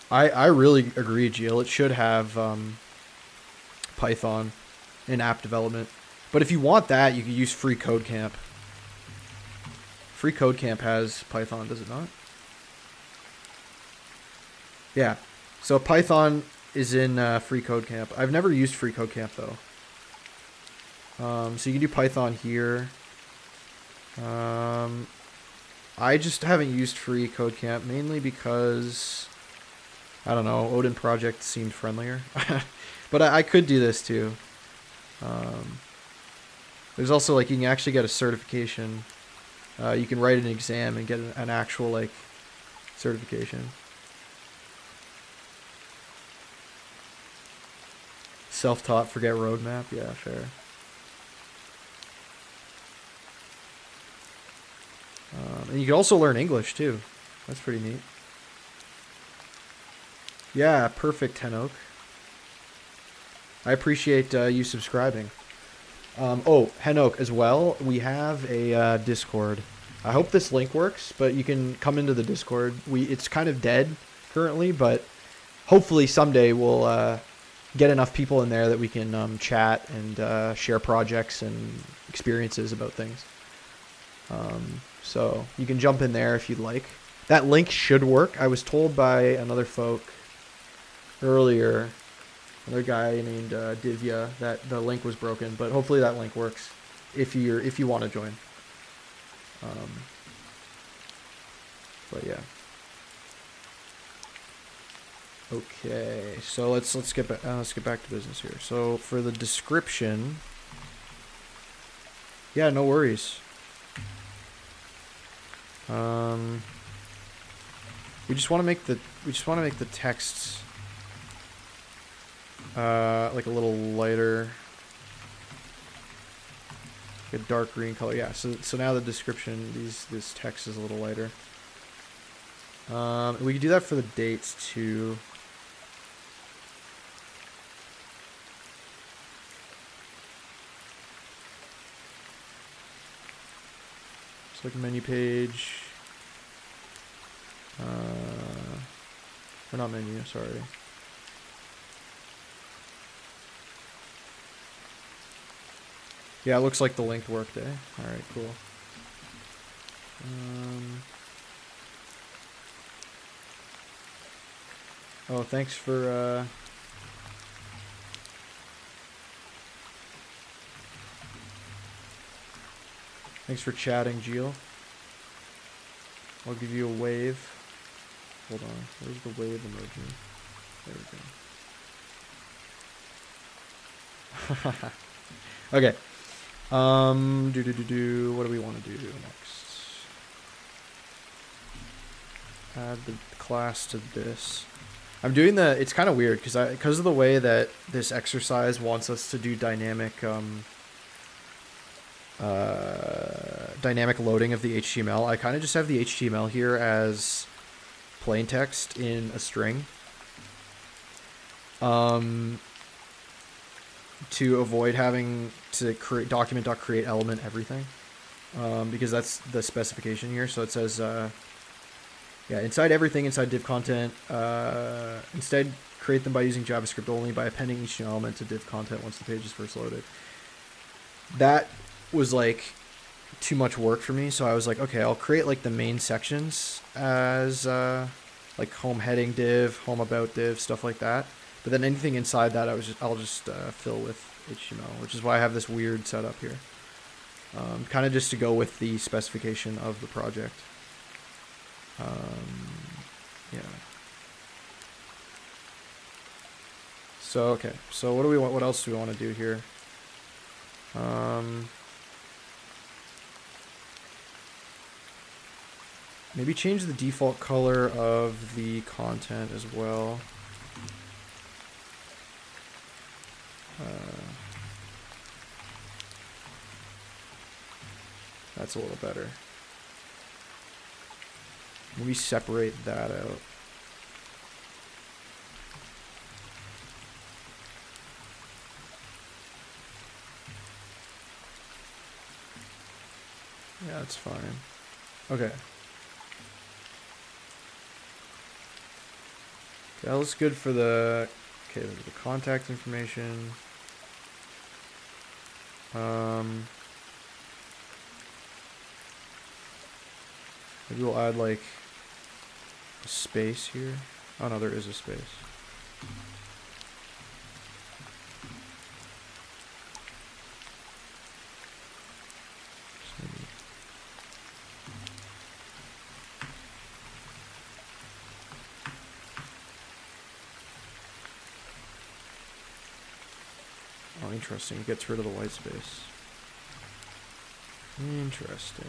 I really agree, Jill. It should have Python in app development. But if you want that, you can use Free Code Camp. Free Code Camp has Python, does it not? Yeah. So Python is in Free Code Camp. I've never used Free Code Camp, though. So you can do Python here. I just haven't used Free Code Camp, mainly because, I don't know, Odin Project seemed friendlier. But I could do this, too. There's also, like, you can actually get a certification. You can write an exam and get an actual, like, certification. Self-taught, forget roadmap. Yeah, fair. And you can also learn English, too. That's pretty neat. Yeah, perfect, Henoak. I appreciate you subscribing. Oh, Henoak, as well, we have a Discord. I hope this link works, but you can come into the Discord. It's kind of dead currently, but hopefully someday we'll get enough people in there that we can chat and share projects and experiences about things. So you can jump in there if you'd like. That link should work. I was told by another folk earlier, another guy named Divya, that the link was broken, but hopefully that link works if you want to join. But yeah. Okay, so let's get back to business here. So for the description, yeah, no worries. We just want to make the text like a little lighter, like a dark green color. Yeah. So now the description, this text is a little lighter. We can do that for the dates too. It's like a menu page. Or not menu, sorry. Yeah, it looks like the linked workday. Alright, cool. Oh, thanks for chatting, Gio. I'll give you a wave. Hold on. Where's the wave emoji? There we go. Okay. What do we want to do next? Add the class to this. I'm doing it's kind of weird because of the way that this exercise wants us to do dynamic loading of the HTML. I kind of just have the HTML here as plain text in a string. To avoid having to create document.create element everything. because that's the specification here. So it says, yeah, inside everything, inside div content, instead create them by using JavaScript only by appending each new element to div content once the page is first loaded. That was like too much work for me, so I was like, okay, I'll create like the main sections as like home heading div, home about div, stuff like that. But then anything inside that, I'll just fill with HTML, which is why I have this weird setup here. Kind of just to go with the specification of the project. Yeah. So okay, so what do we want? What else do we want to do here? Maybe change the default color of the content as well. That's a little better. Maybe separate that out. Yeah, that's fine. Okay. That looks good for the, okay, the contact information. Maybe we'll add like a space here. Oh no, there is a space. Oh, interesting. It gets rid of the white space. Interesting.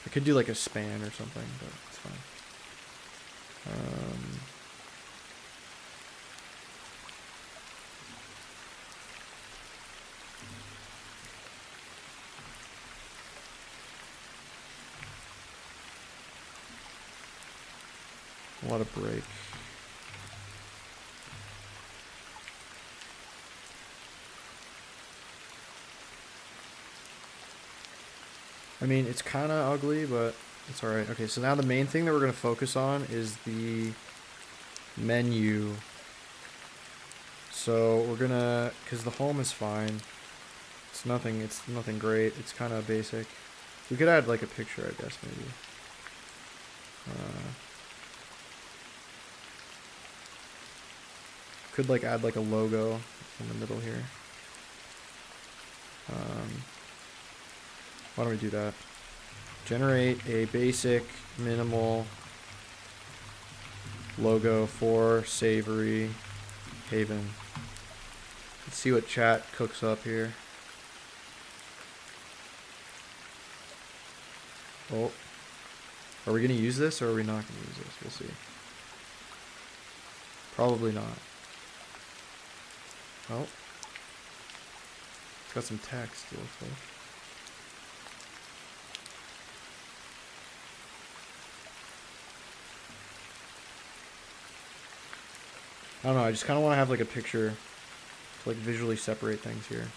I could do like a span or something, but it's fine. A lot of break. I mean, it's kind of ugly, but it's alright. Okay, so now the main thing that we're going to focus on is the menu. So we're going to, because the home is fine. It's nothing great. It's kind of basic. We could add like a picture, I guess, maybe. Could like add like a logo in the middle here. Why don't we do that? Generate a basic minimal logo for Savory Haven. Let's see what chat cooks up here. Oh, are we going to use this or are we not going to use this? We'll see. Probably not. Oh, it's got some text, it looks like. I don't know, I just kind of want to have like a picture to like visually separate things here.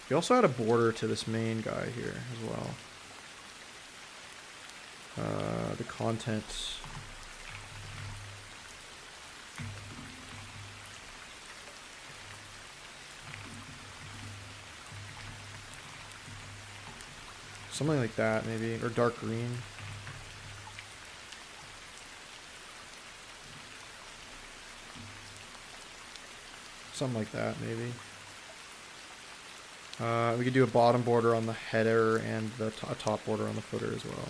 We also add a border to this main guy here as well. The content. Something like that, maybe, or dark green. Something like that, maybe. We could do a bottom border on the header and the top border on the footer as well.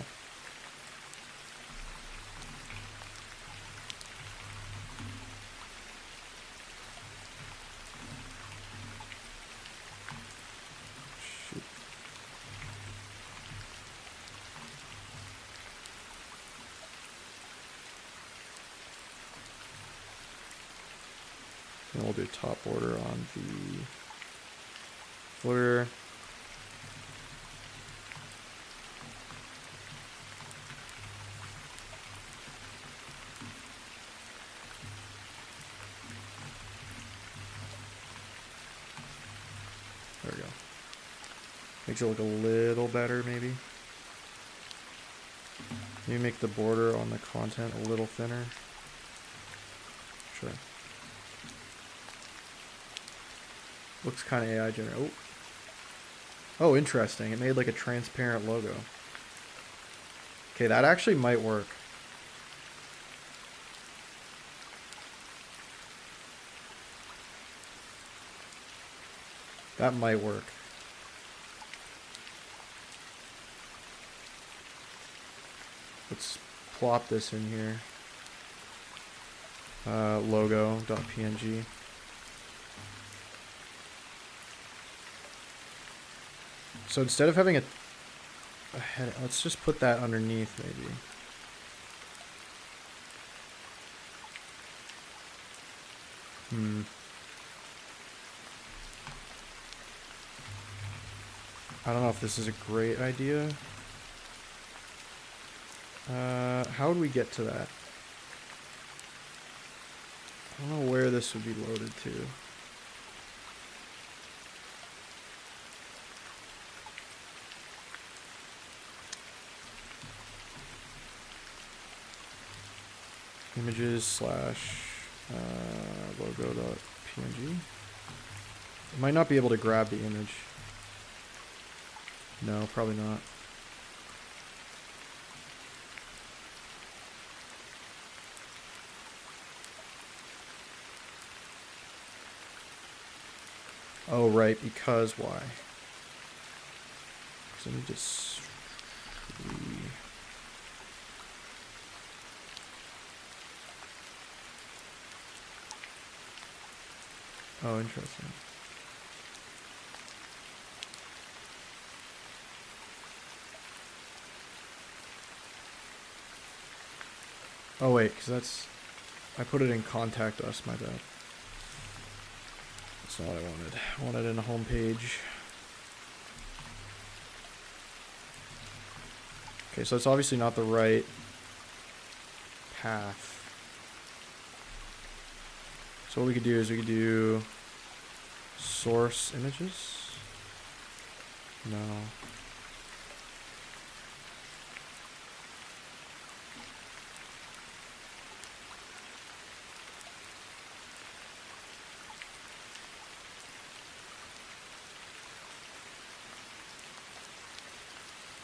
Shoot. And we'll do top border on the footer. Makes it look a little better, maybe. Maybe make the border on the content a little thinner. Sure. Looks kind of AI generated. Oh, interesting. It made like a transparent logo. Okay, that actually might work. That might work. Let's plop this in here. Logo.png. So instead of having a head, let's just put that underneath maybe. I don't know if this is a great idea. How would we get to that? I don't know where this would be loaded to. Images slash logo.png. It might not be able to grab the image. No, probably not. Oh, right, because why? So let me just... Oh, interesting. Oh, wait, because that's... I put it in contact us, my bad. That's not what I wanted. I wanted it in a home page. Okay, so it's obviously not the right path. So what we could do is we could do source images. No.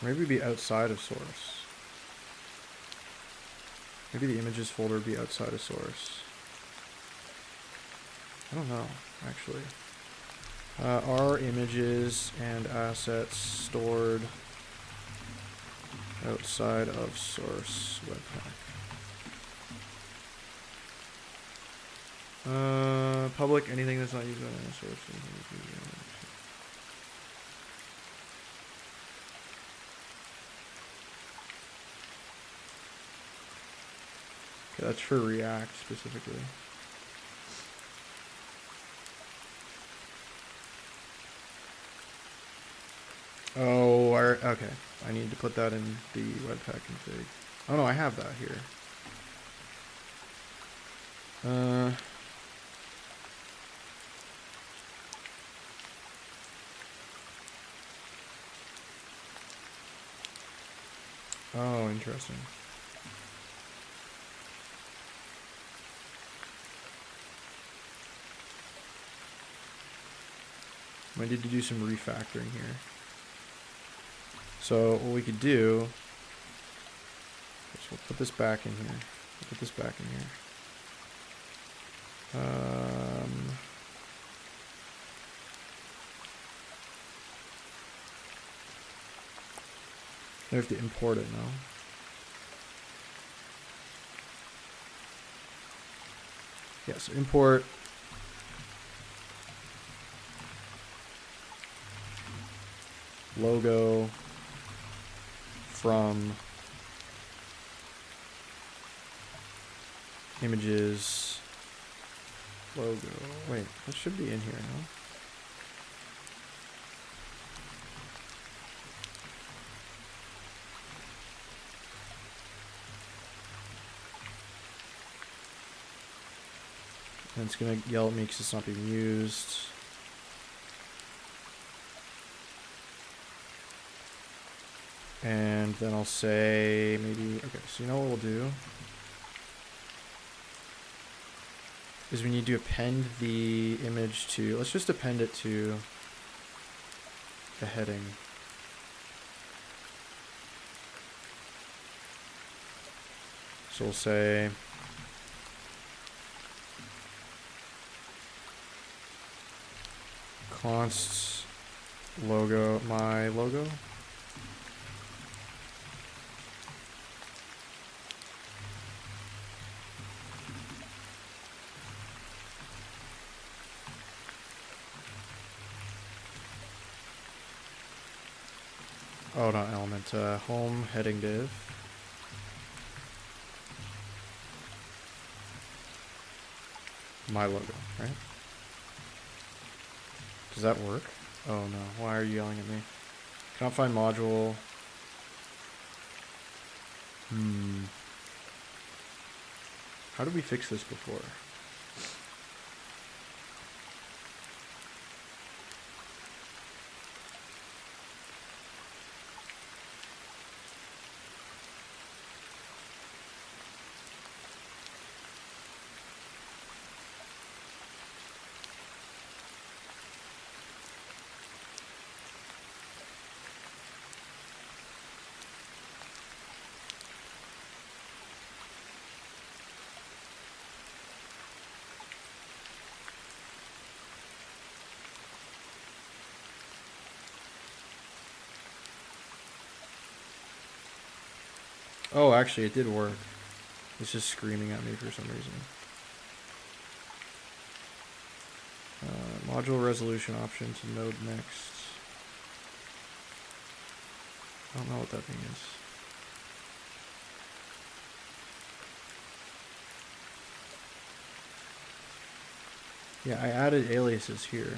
Maybe be outside of source. Maybe the images folder would be outside of source. I don't know, actually. Are images and assets stored outside of source webpack? Public, anything that's not used by any source. Okay, that's for React specifically. Oh, okay. I need to put that in the webpack config. Oh no, I have that here. Oh, interesting. I need to do some refactoring here. So what we could do is we'll put this back in here. We'll put this back in here. I have to import it now. Yeah, so import logo from images logo. Wait, that should be in here, no? And it's gonna yell at me because it's not being used. And then I'll say maybe, okay, so you know what we'll do? Is we need to append the image to, let's just append it to the heading. So we'll say const logo, my logo. Oh, not element, home heading div. My logo, right? Does that work? Oh no, why are you yelling at me? Cannot find module. How did we fix this before? Oh, actually, it did work. It's just screaming at me for some reason. Module resolution option to node next. I don't know what that thing is. Yeah, I added aliases here.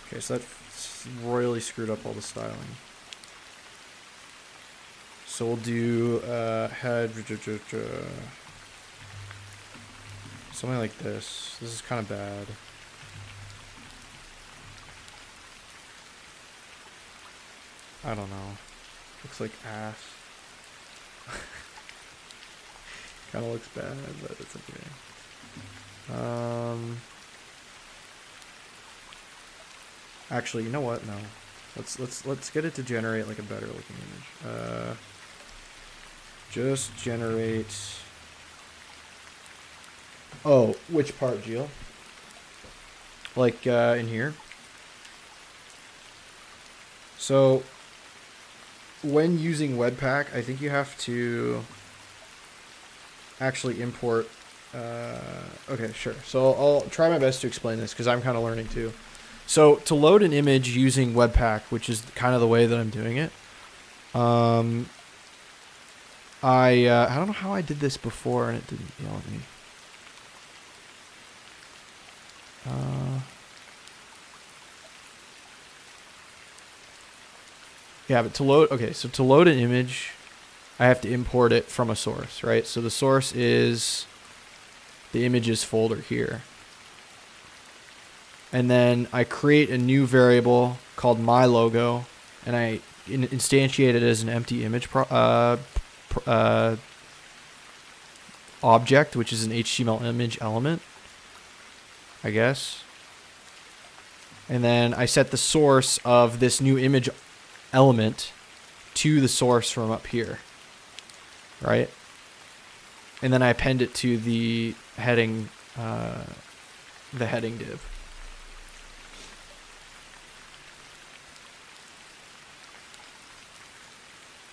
Okay, so that royally screwed up all the styling. So we'll do head something like this. This is kind of bad. I don't know. Looks like ass. Kind of looks bad, but it's okay. Actually, you know what? No. Let's get it to generate like a better looking image. Just generate. Oh, which part, Gio? Like in here. So when using Webpack, I think you have to actually import. Okay, sure. So I'll try my best to explain this because I'm kind of learning too. So to load an image using Webpack, which is kind of the way that I'm doing it, I don't know how I did this before and it didn't yell at me. Yeah, but to load, okay, so to load an image, I have to import it from a source, right? So the source is the images folder here. And then I create a new variable called my logo, and I instantiate it as an empty image object, which is an HTML image element, I guess. And then I set the source of this new image element to the source from up here, right? And then I append it to the heading div.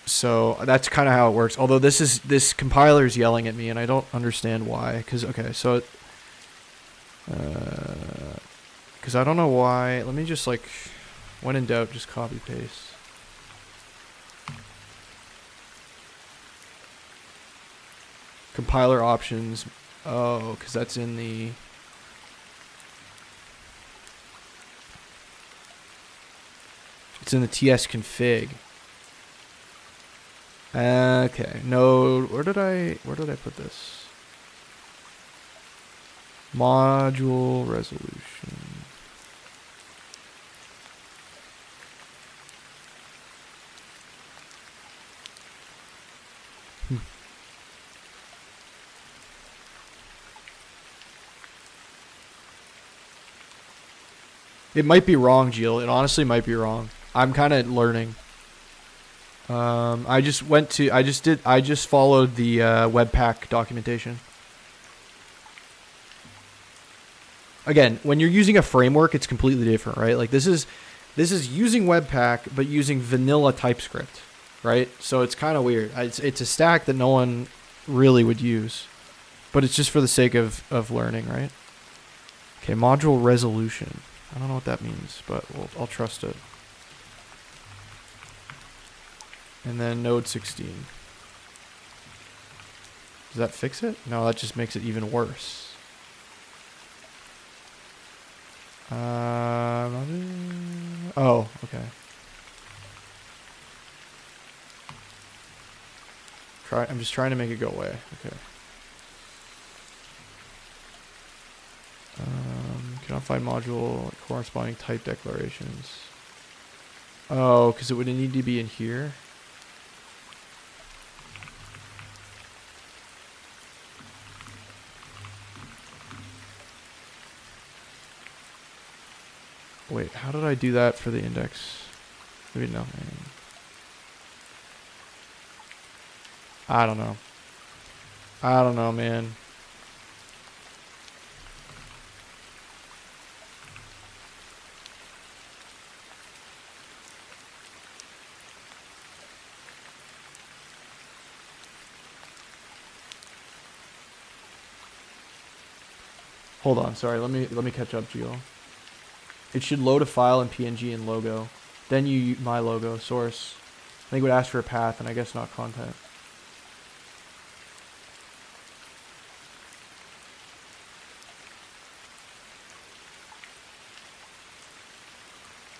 So that's kind of how it works. Although this compiler is yelling at me, and I don't understand why. Because okay, so because I don't know why. Let me just like, when in doubt, just copy paste. Compiler options. Oh, because that's in the. It's in the TS config. Okay. No, where did I put this? Module resolution. It might be wrong, Jill. It honestly might be wrong. I'm kind of learning. I just followed the Webpack documentation. Again, when you're using a framework, it's completely different, right? Like this is using Webpack, but using vanilla TypeScript, right? So it's kind of weird. It's a stack that no one really would use, but it's just for the sake of learning, right? Okay, module resolution. I don't know what that means, but I'll trust it. And then node 16. Does that fix it? No, that just makes it even worse. Oh, okay. I'm just trying to make it go away. Okay. Cannot find module corresponding type declarations. Oh, because it would need to be in here. Wait, how did I do that for the index? Maybe nothing. I don't know. I don't know, man. Hold on, sorry. Let me catch up, Gio. It should load a file in PNG and logo. Then you my logo source. I think it would ask for a path, and I guess not content.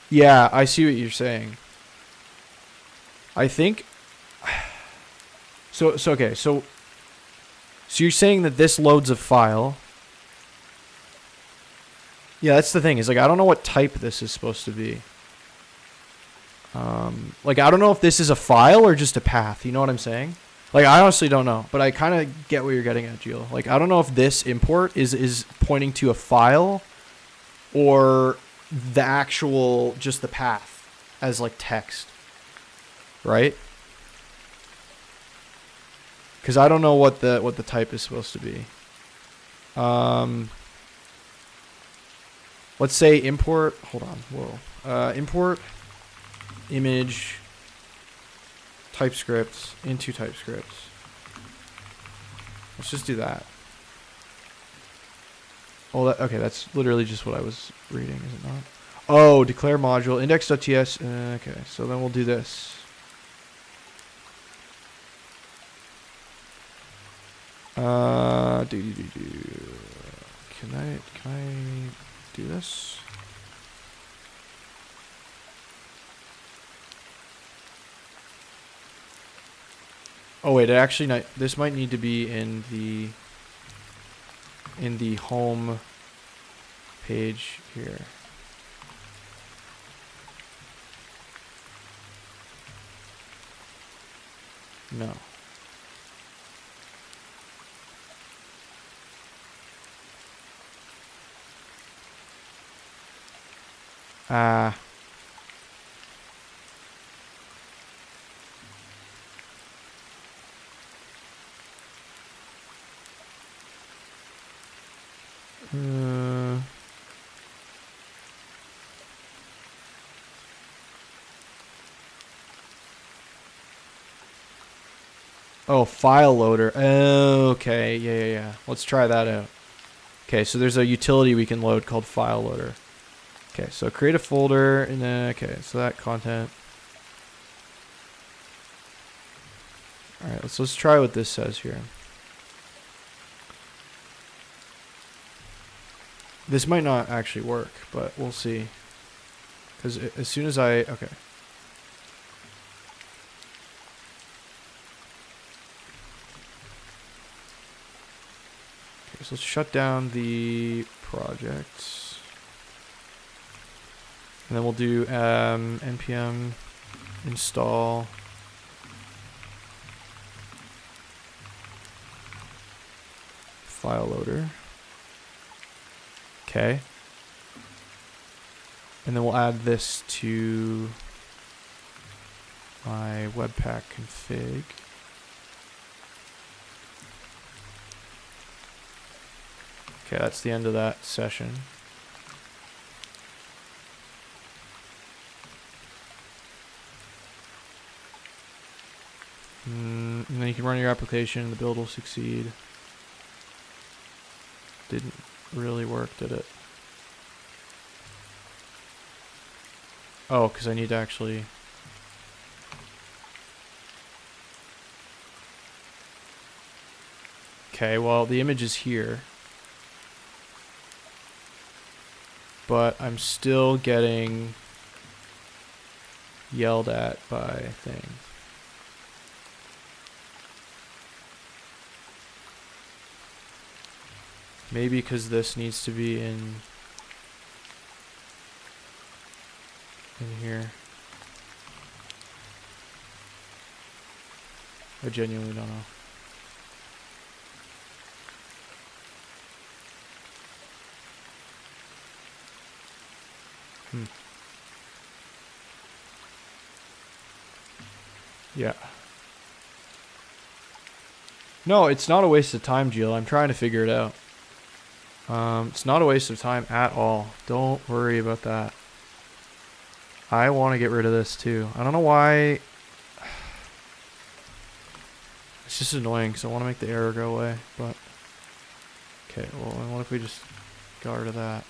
Yeah, I see what you're saying. I think. So okay. So you're saying that this loads a file. Yeah, that's the thing. Is like I don't know what type this is supposed to be. Like I don't know if this is a file or just a path. You know what I'm saying? Like I honestly don't know, but I kind of get what you're getting at, Gio. Like I don't know if this import is pointing to a file or the actual just the path as like text, right? Because I don't know what the type is supposed to be. Let's say import. Hold on. Whoa. Import image TypeScript into TypeScript. Let's just do that. Oh, okay. That's literally just what I was reading, is it not? Oh, declare module index.ts. Okay, so then we'll do this. Can I do this? Oh wait, actually this might need to be in the home page here. No. Oh, file loader. Okay, yeah. Let's try that out. Okay, so there's a utility we can load called file loader. Okay, so create a folder, and then, okay, so that content. Alright, let's try what this says here. This might not actually work, but we'll see. Because as soon as okay. So So let's shut down the project. And then we'll do npm install file loader. Okay. And then we'll add this to my webpack config. Okay, that's the end of that session. And then you can run your application, the build will succeed. Didn't really work, did it? Oh, because I need to actually... Okay, well, the image is here. But I'm still getting yelled at by things. Maybe because this needs to be in here. I genuinely don't know. Yeah. No, it's not a waste of time, Jill. I'm trying to figure it out. It's not a waste of time at all. Don't worry about that. I want to get rid of this too. I don't know why. It's just annoying because I want to make the error go away. But okay, well, what if we just got rid of that?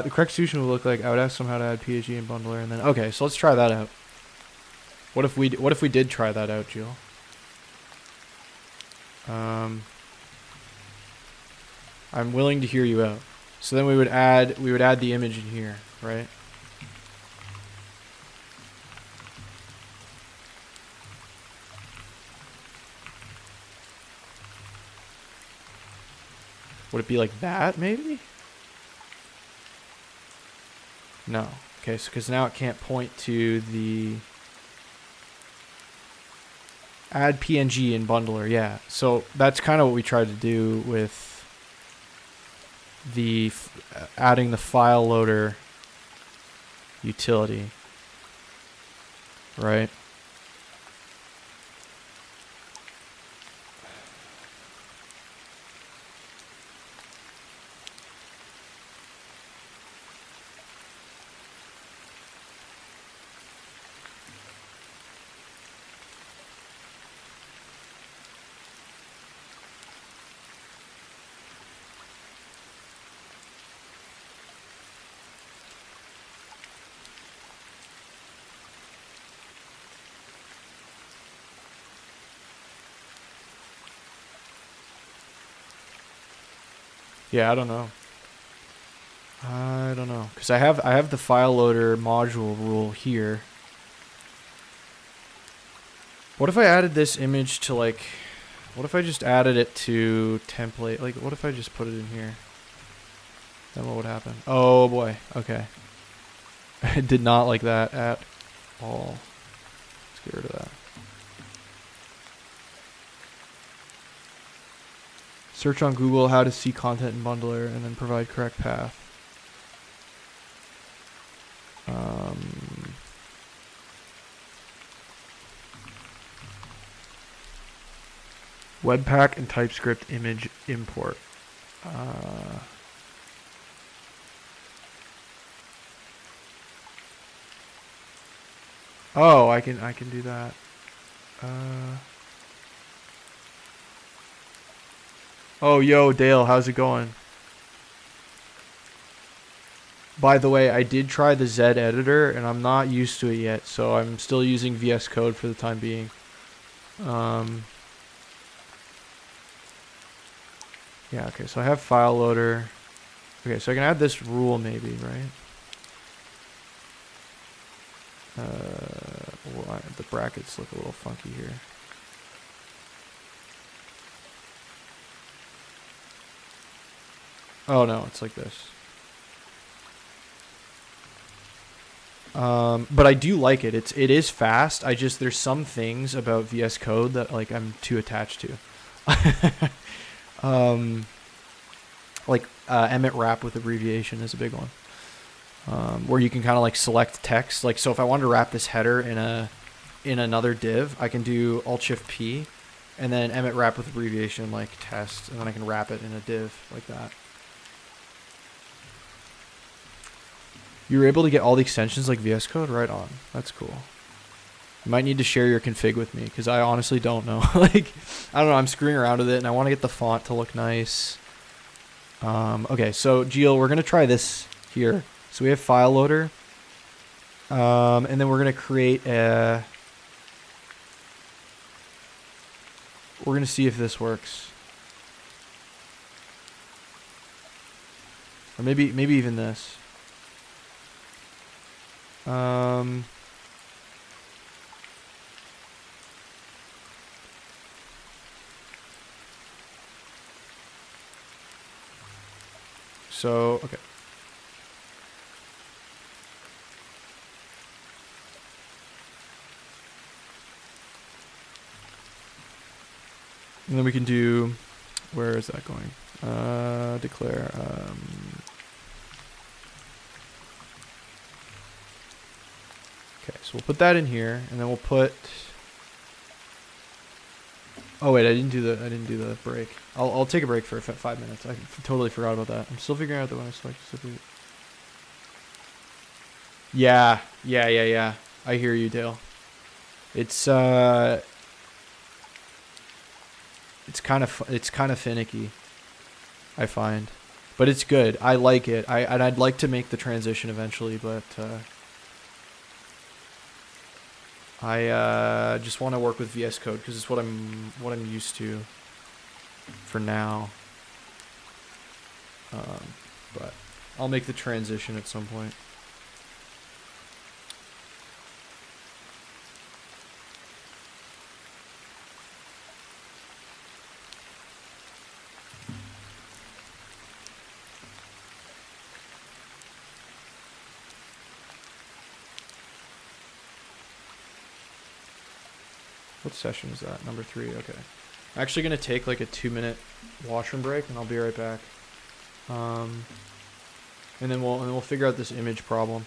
The correct solution will look like I would ask somehow to add PHP and bundler, and then okay, so let's try that out. What if we did try that out, Jill? I'm willing to hear you out. So then we would add the image in here, right? Would it be like that, maybe? No. Okay, so because now it can't point to the add PNG in bundler, yeah. So that's kind of what we tried to do with the adding the file loader utility, right? Yeah, I don't know. I don't know, because I have the file loader module rule here. What if I added this image to like, what if I just added it to template? Like, what if I just put it in here? Then what would happen? Oh boy, okay. I did not like that at all. Let's get rid of that. Search on Google how to see content in bundler and then provide correct path. Webpack and TypeScript image import. Oh, I can do that. Oh, yo, Dale, how's it going? By the way, I did try the Z editor, and I'm not used to it yet, so I'm still using VS Code for the time being. Yeah, okay, so I have file loader. Okay, so I can add this rule maybe, right? The brackets look a little funky here. Oh no, it's like this. But I do like it. It is fast. There's some things about VS Code that like I'm too attached to. Emmet wrap with abbreviation is a big one. Where you can kind of like select text. Like, so if I wanted to wrap this header in another div, I can do Alt-Shift-P and then Emmet wrap with abbreviation like test, and then I can wrap it in a div like that. You were able to get all the extensions like VS Code? Right on. That's cool. You might need to share your config with me because I honestly don't know. Like, I don't know. I'm screwing around with it and I want to get the font to look nice. Okay, so Gio, we're going to try this here. So we have file loader. And then we're going to create a... We're going to see if this works. Or maybe even this. So, okay. And then we can do, where is that going? Declare, okay, so we'll put that in here, and then we'll put. Oh wait, I didn't do the break. I'll take a break for 5 minutes. I totally forgot about that. I'm still figuring out the one I select. Yeah. I hear you, Dale. It's kind of finicky, I find, but it's good. I like it. I'd like to make the transition eventually, but I just want to work with VS Code because it's what I'm used to for now. But I'll make the transition at some point. What session is that? Number 3. Okay. I'm actually going to take like a 2-minute washroom break, and I'll be right back. And then we'll figure out this image problem.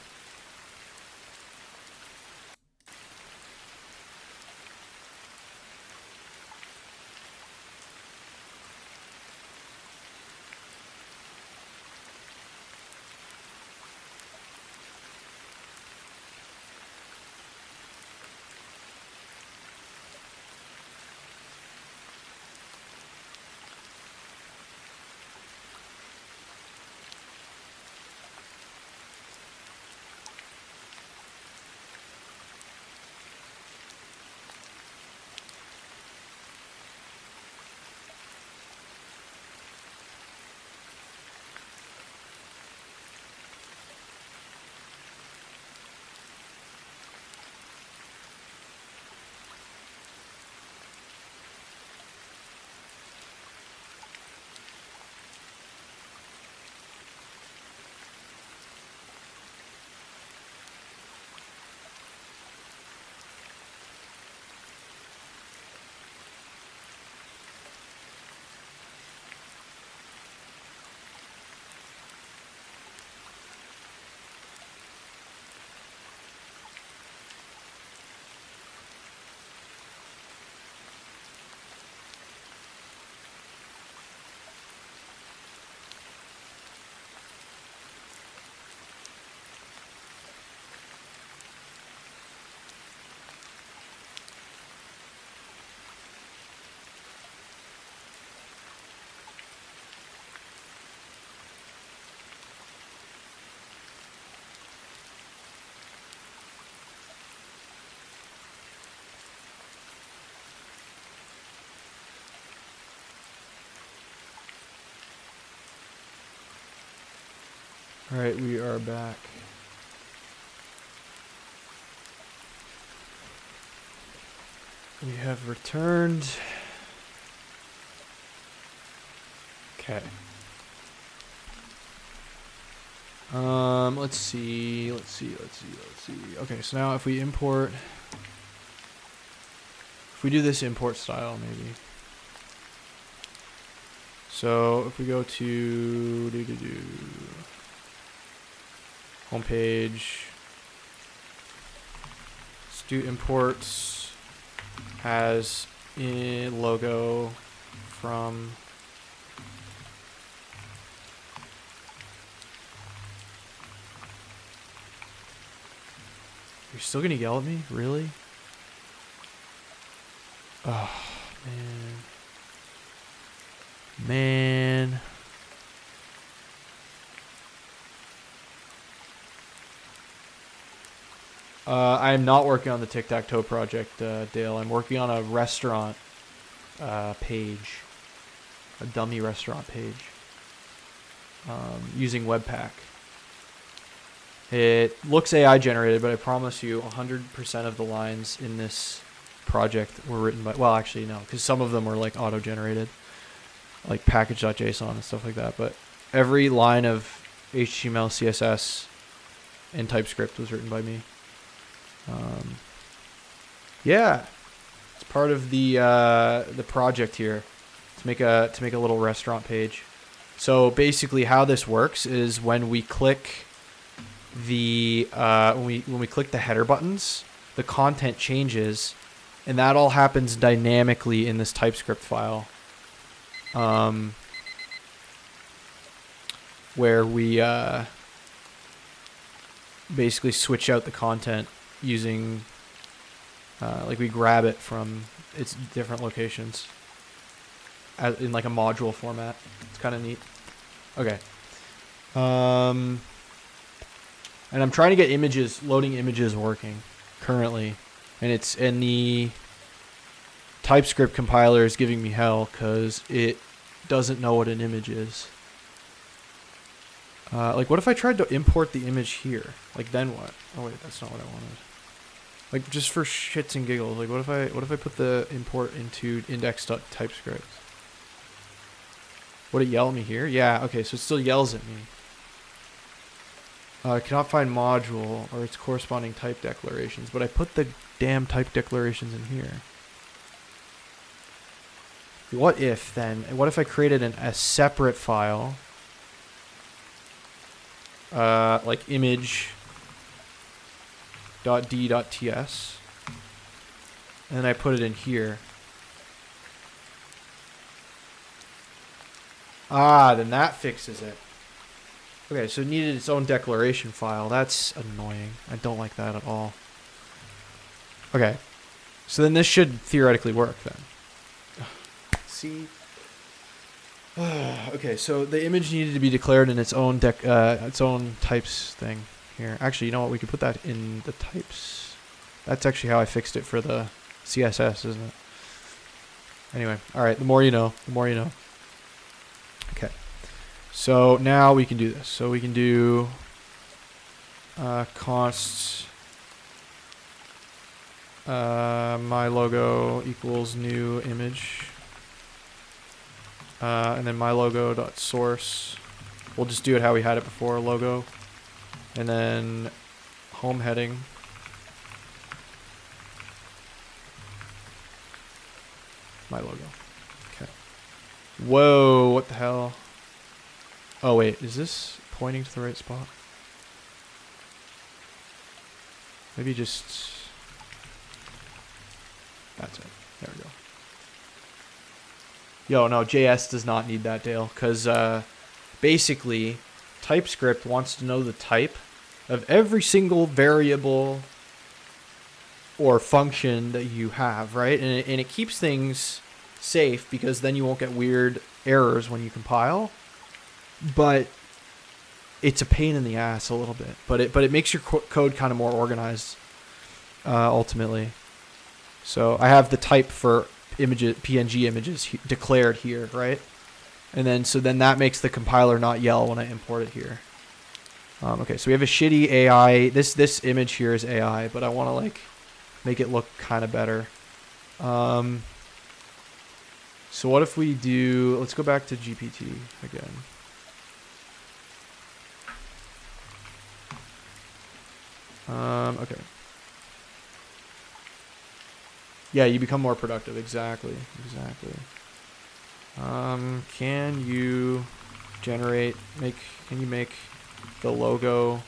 All right, we are back. we have returned. Okay. Let's see. Okay, so now if we import, if we do this import style, maybe. So if we go to homepage, let's do imports as in logo from. You're still gonna yell at me? Really? Oh, man. I am not working on the tic-tac-toe project, Dale. I'm working on a restaurant page. A dummy restaurant page. Using Webpack. It looks AI generated, but I promise you 100% of the lines in this project were written by, well, actually no, because some of them were like auto generated, like package.json and stuff like that, but every line of HTML, CSS, and TypeScript was written by me. Yeah, it's part of the project here to make a little restaurant page. So basically how this works is when we click the when we click the header buttons, the content changes, and that all happens dynamically in this TypeScript file, where we basically switch out the content using like we grab it from its different locations in like a module format. It's kind of neat. Okay. And I'm trying to get images, loading images working currently. And the TypeScript compiler is giving me hell because it doesn't know what an image is. Like, what if I tried to import the image here? Like, then what? Oh wait, that's not what I wanted. Like, just for shits and giggles. Like, what if I put the import into index.typescript? Would it yell at me here? Yeah. Okay, so it still yells at me. I cannot find module or its corresponding type declarations, but I put the damn type declarations in here. What if then? What if I created a separate file, like image.d.ts, and then I put it in here. Ah, then that fixes it. Okay, so it needed its own declaration file. That's annoying. I don't like that at all. Okay, so then this should theoretically work then. See? Okay, so the image needed to be declared in its own types thing here. Actually, you know what? We could put that in the types. That's actually how I fixed it for the CSS, isn't it? Anyway, all right. The more you know. The more you know. Okay. So now we can do this. So we can do const my logo equals new image, and then my logo dot source. We'll just do it how we had it before, logo, and then home heading. My logo. Okay. Whoa! What the hell? Oh wait, is this pointing to the right spot? Maybe just... That's it. There we go. Yo, no, JS does not need that, Dale, because basically TypeScript wants to know the type of every single variable or function that you have, right? And it keeps things safe because then you won't get weird errors when you compile. But it's a pain in the ass a little bit. But it makes your code kind of more organized ultimately. So I have the type for images, PNG images declared here, right? And then so that makes the compiler not yell when I import it here. Okay, so we have a shitty AI. This image here is AI, but I want to like make it look kind of better. So what if we do, let's go back to GPT again. Okay. Yeah, you become more productive. Exactly. Can you can you make the logo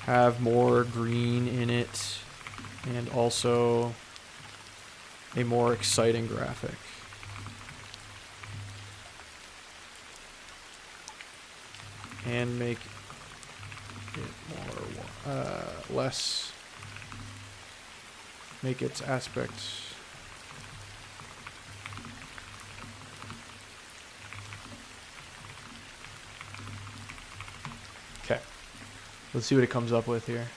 have more green in it and also a more exciting graphic? And make it more, less, make its aspects okay. Let's see what it comes up with here.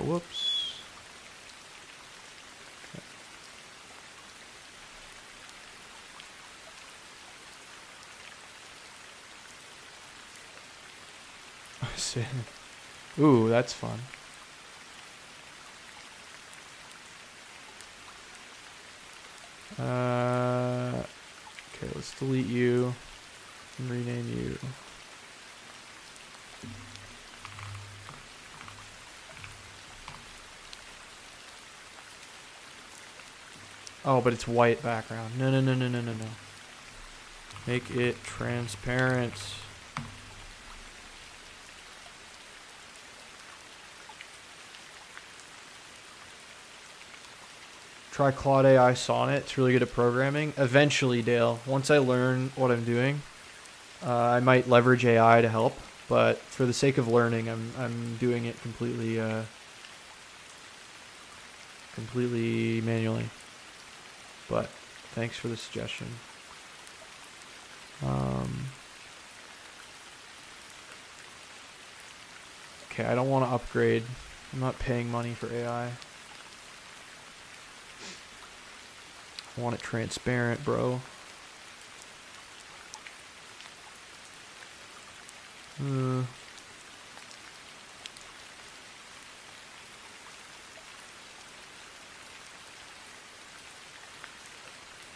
Whoops. Okay. I see. Ooh, that's fun. Okay, let's delete you and rename you. Oh, but it's white background. No. Make it transparent. Try Claude AI Sonnet. It's really good at programming. Eventually, Dale, once I learn what I'm doing, I might leverage AI to help. But for the sake of learning, I'm doing it completely manually. But thanks for the suggestion. Okay, I don't want to upgrade. I'm not paying money for AI. I want it transparent, bro.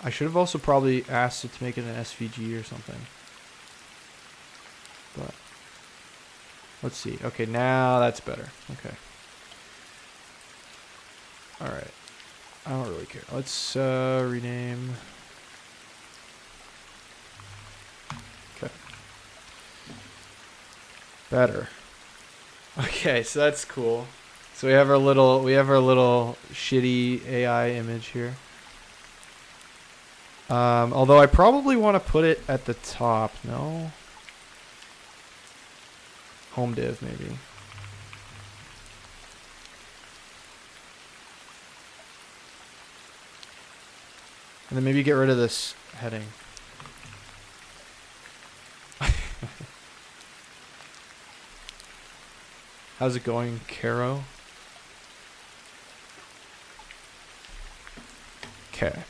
I should have also probably asked it to make it an SVG or something. But let's see. Okay, now that's better. Okay. All right. I don't really care. Let's rename. Okay. Better. Okay, so that's cool. So we have our little shitty AI image here. Although I probably want to put it at the top. No. Home div maybe. And then maybe get rid of this heading. How's it going, Caro? Okay.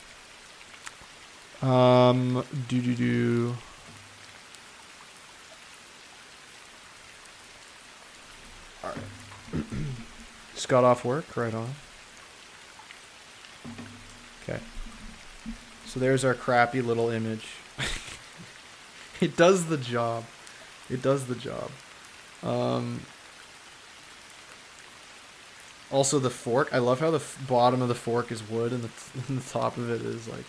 Alright. Just got off work, right on. Okay. So there's our crappy little image. It does the job. It does the job. Also the fork. I love how the bottom of the fork is wood and the top of it is like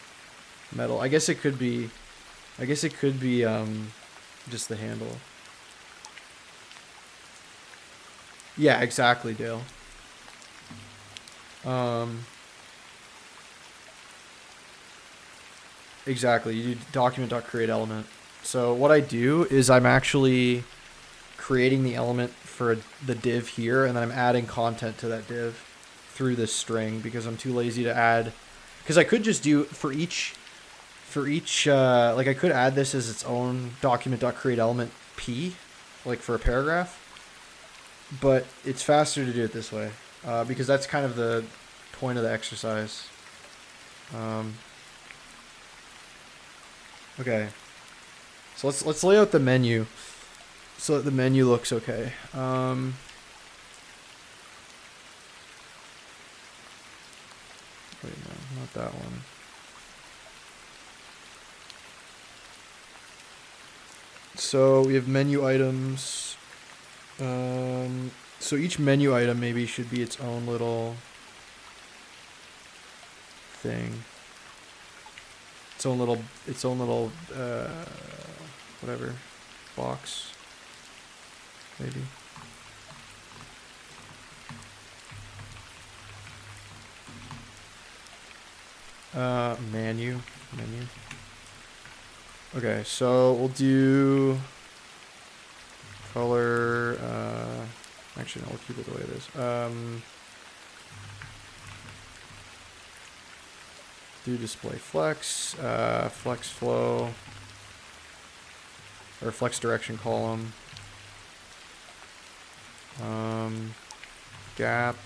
metal. I guess it could be just the handle. Yeah, exactly, Dale. Exactly. You do document.createElement. So what I do is I'm actually creating the element for the div here, and then I'm adding content to that div through this string because I'm too lazy to add. Because I could just do for each like I could add this as its own document.createElement p, like for a paragraph. But it's faster to do it this way because that's kind of the point of the exercise. Okay, so let's lay out the menu so that the menu looks okay. not that one. So we have menu items. So each menu item maybe should be its own little thing. Its own little whatever box, maybe. Menu. Okay, so we'll do color. Actually, no, we'll keep it the way it is. Do display flex, flex flow, or flex direction column. Gap.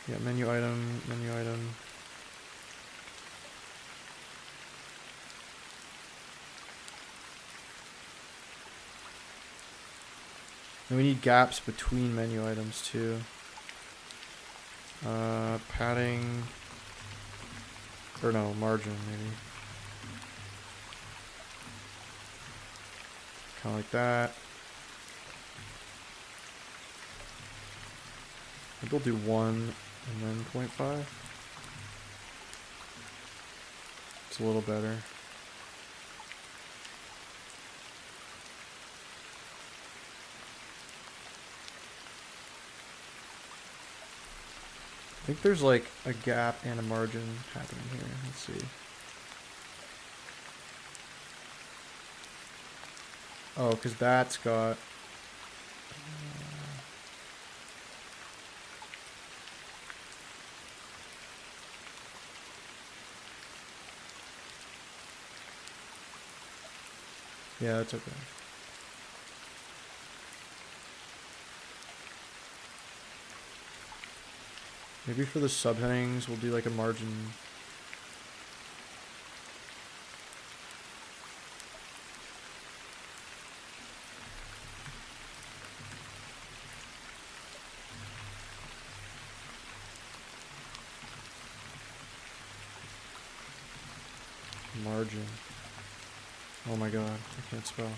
Yeah, menu item. And we need gaps between menu items too. Padding, or no, margin maybe. Kind of like that. I think we'll do 1 and then 0.5. It's a little better. I think there's like a gap and a margin happening here. Let's see. Oh, because that's got... yeah, that's okay. Maybe for the subheadings, we'll do like a margin. Margin. Oh my god, I can't spell.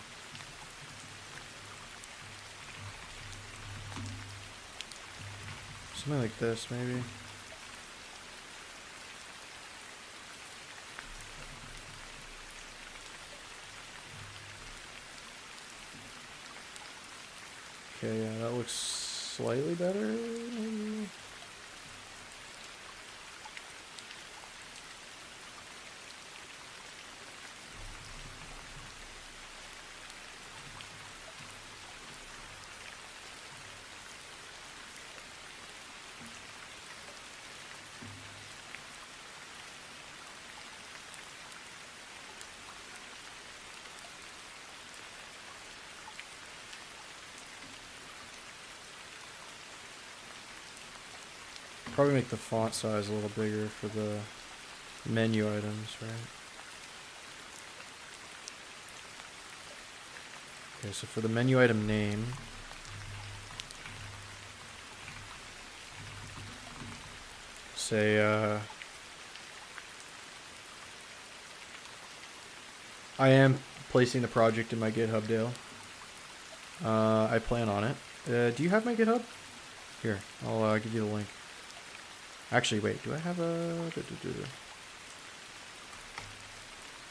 Something like this, maybe. Okay, yeah, that looks slightly better, maybe. Probably make the font size a little bigger for the menu items, right? Okay, so for the menu item name, say, I am placing the project in my GitHub, Dale. I plan on it. Do you have my GitHub? Here, I'll give you the link. Actually, wait, do I have a...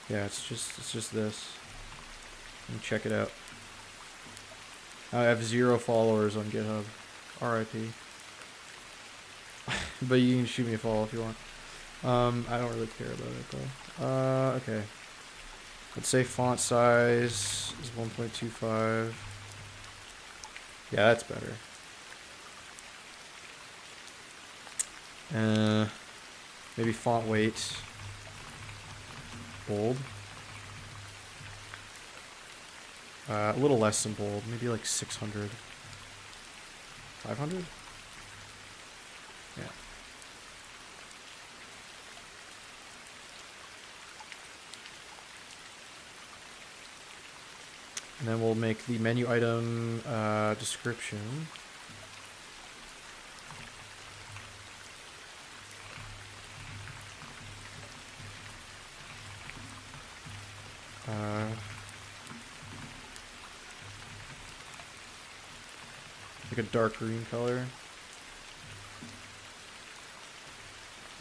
Yeah, it's just this. Let me check it out. I have 0 followers on GitHub. RIP. But you can shoot me a follow if you want. I don't really care about it though. Okay. Let's say font size is 1.25. Yeah, that's better. Maybe font weight. Bold. A little less than bold. Maybe like 600. 500? Yeah. And then we'll make the menu item description. Like a dark green color.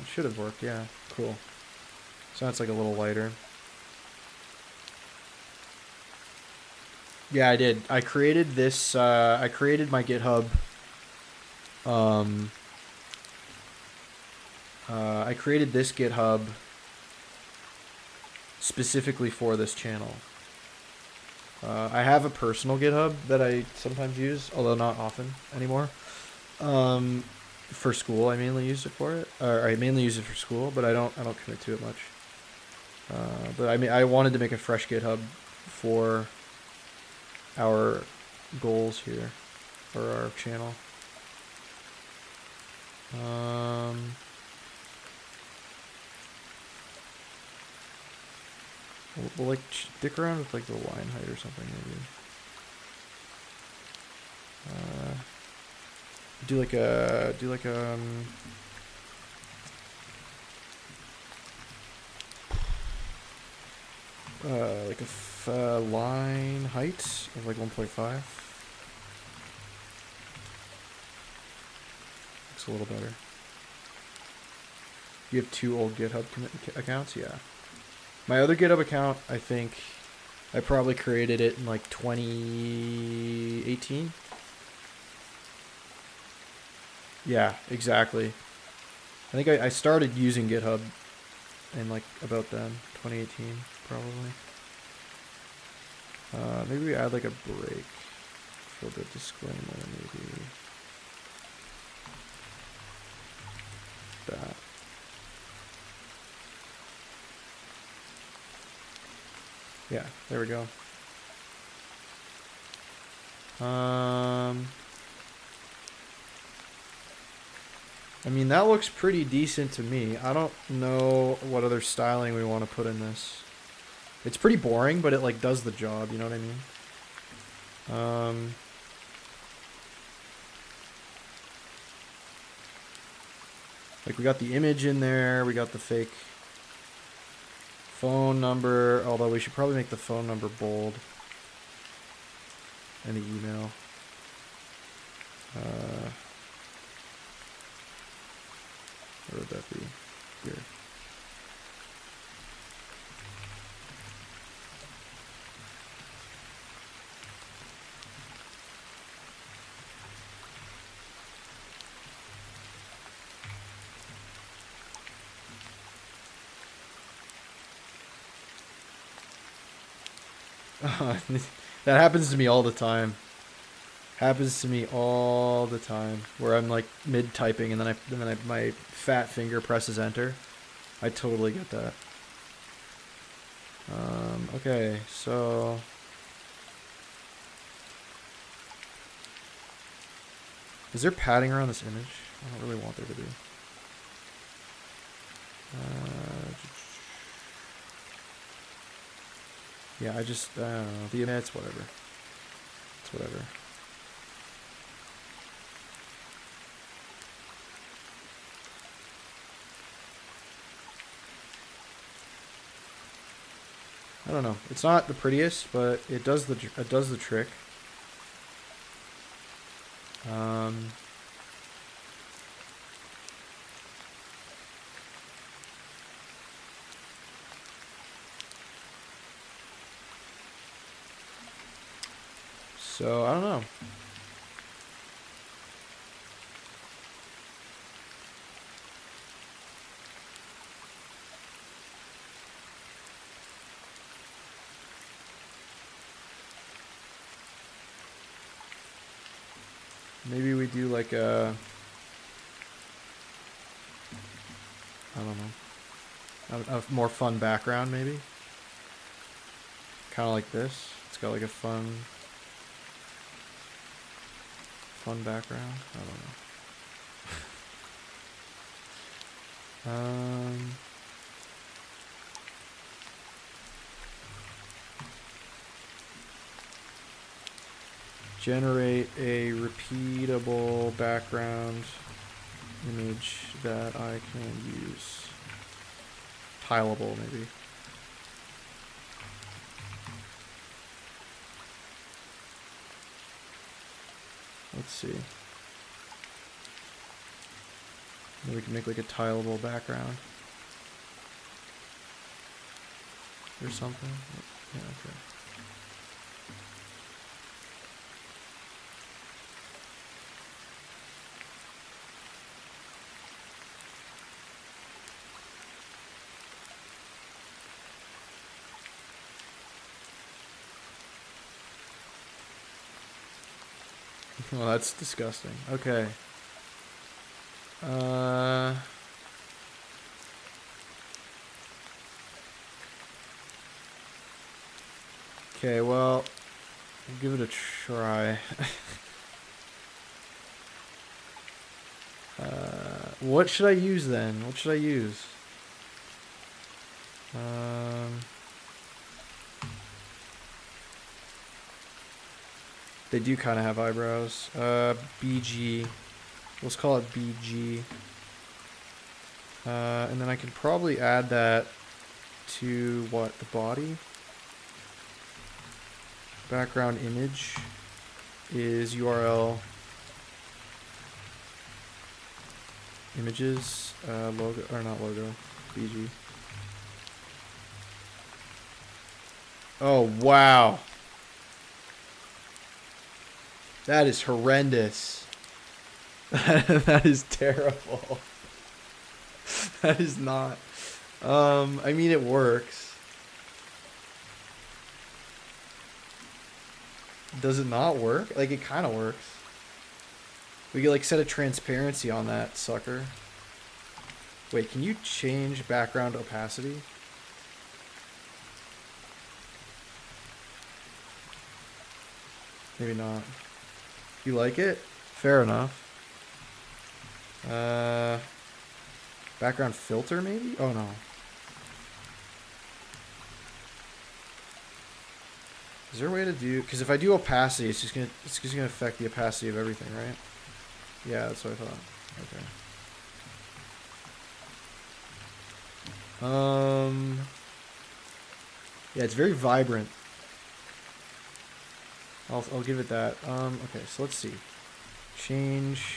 It should have worked, yeah. Cool. So that's like a little lighter. Yeah, I did. I created this, I created my GitHub. I created this GitHub specifically for this channel. I have a personal GitHub that I sometimes use, although not often anymore. For school, I mainly use it for it. Or I mainly use it for school, but I don't commit to it much. But I mean, I wanted to make a fresh GitHub for our goals here, for our channel. We'll like stick around with like the line height or something maybe. Do like a line height of like 1.5. Looks a little better. You have 2 old GitHub accounts? Yeah. My other GitHub account, I think I probably created it in like 2018. Yeah, exactly. I think I started using GitHub in like about then, 2018 probably. Maybe we add like a break for the disclaimer, maybe. That. Yeah, there we go. I mean, that looks pretty decent to me. I don't know what other styling we want to put in this. It's pretty boring, but it like does the job, you know what I mean? Like we got the image in there, we got the fake phone number, although we should probably make the phone number bold. And the email. Where would that be? Here. That happens to me all the time. Happens to me all the time, where I'm like mid typing and then my fat finger presses enter. I totally get that. Okay, so is there padding around this image? I don't really want there to be. Yeah, I just I don't know. It's whatever. It's whatever. I don't know. It's not the prettiest, but it does the trick. So I don't know. Maybe we do like a, I don't know, a more fun background maybe. Kind of like this. It's got like a fun background. I don't know. generate a repeatable background image that I can use. Tileable, maybe. Let's see. Maybe we can make like a tileable background or something. Yeah, okay. Well, that's disgusting. Okay. Okay, well, I'll give it a try. What should I use then? What should I use? They do kind of have eyebrows. BG. Let's call it BG. And then I can probably add that to what? The body? Background image is URL images logo, or not logo, BG. Oh, wow. That is horrendous. That is terrible. That is not. I mean, it works. Does it not work? Like, it kind of works. We could, like, set a transparency on that sucker. Wait, can you change background opacity? Maybe not. You like it? Fair enough. Background filter, maybe? Oh, no. Is there a way to do... Because if I do opacity, it's just gonna affect the opacity of everything, right? Yeah, that's what I thought. Okay. Yeah, it's very vibrant. I'll give it that. Okay, so let's see. Change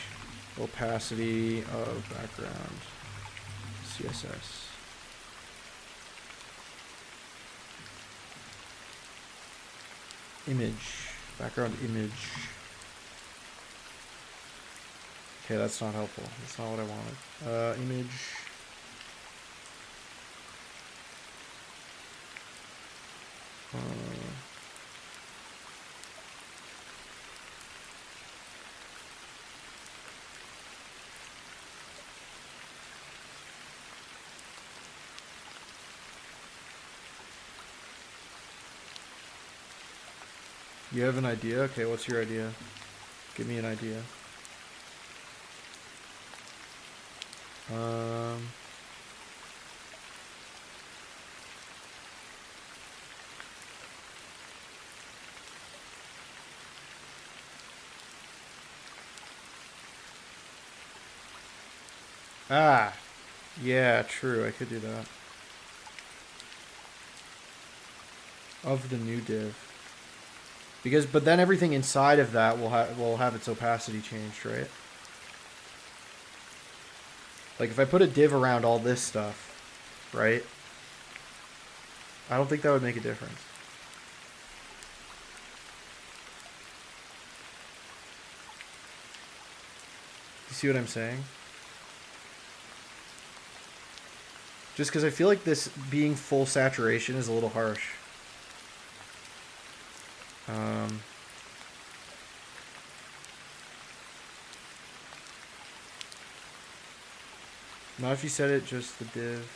opacity of background. CSS. Image. Background image. Okay, that's not helpful. That's not what I wanted. Image. You have an idea? Okay, what's your idea? Give me an idea. Ah, yeah, true. I could do that. Of the new div. Because, but then everything inside of that will have its opacity changed, right? Like if I put a div around all this stuff, right? I don't think that would make a difference. You see what I'm saying? Just because I feel like this being full saturation is a little harsh. Not if you set it just the div.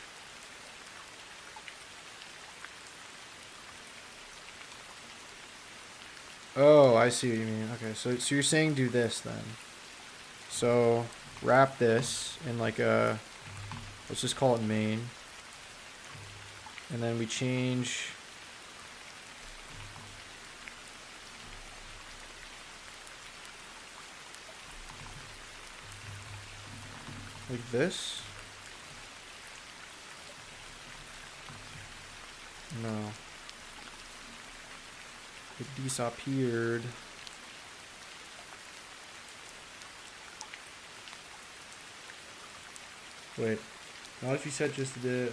Oh, I see what you mean. Okay, so you're saying do this then. So wrap this in like a, let's just call it main. And then we change Like this? No. It disappeared. Wait. Not if you said just the...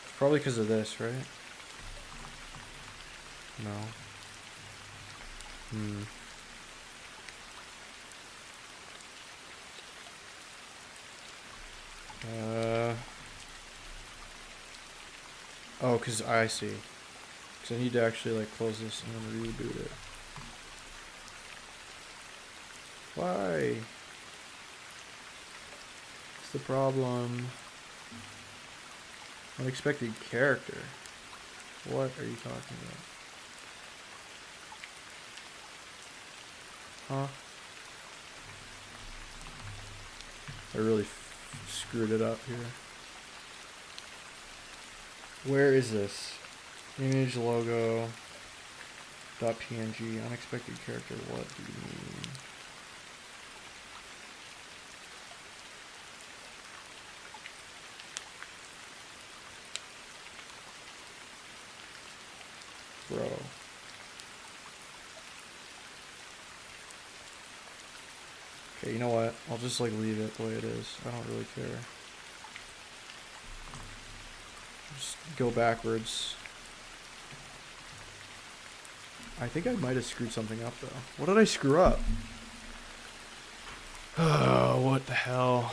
it's probably because of this, right? No. Oh, because I see. Because I need to actually like close this and then reboot it. Why? What's the problem? Unexpected character. What are you talking about? Huh? I really screwed it up here. Where is this? Image logo .png unexpected character. What do you mean? Bro. Okay, you know what? I'll just like leave it the way it is. I don't really care. Just go backwards. I think I might have screwed something up though. What did I screw up? Oh, what the hell?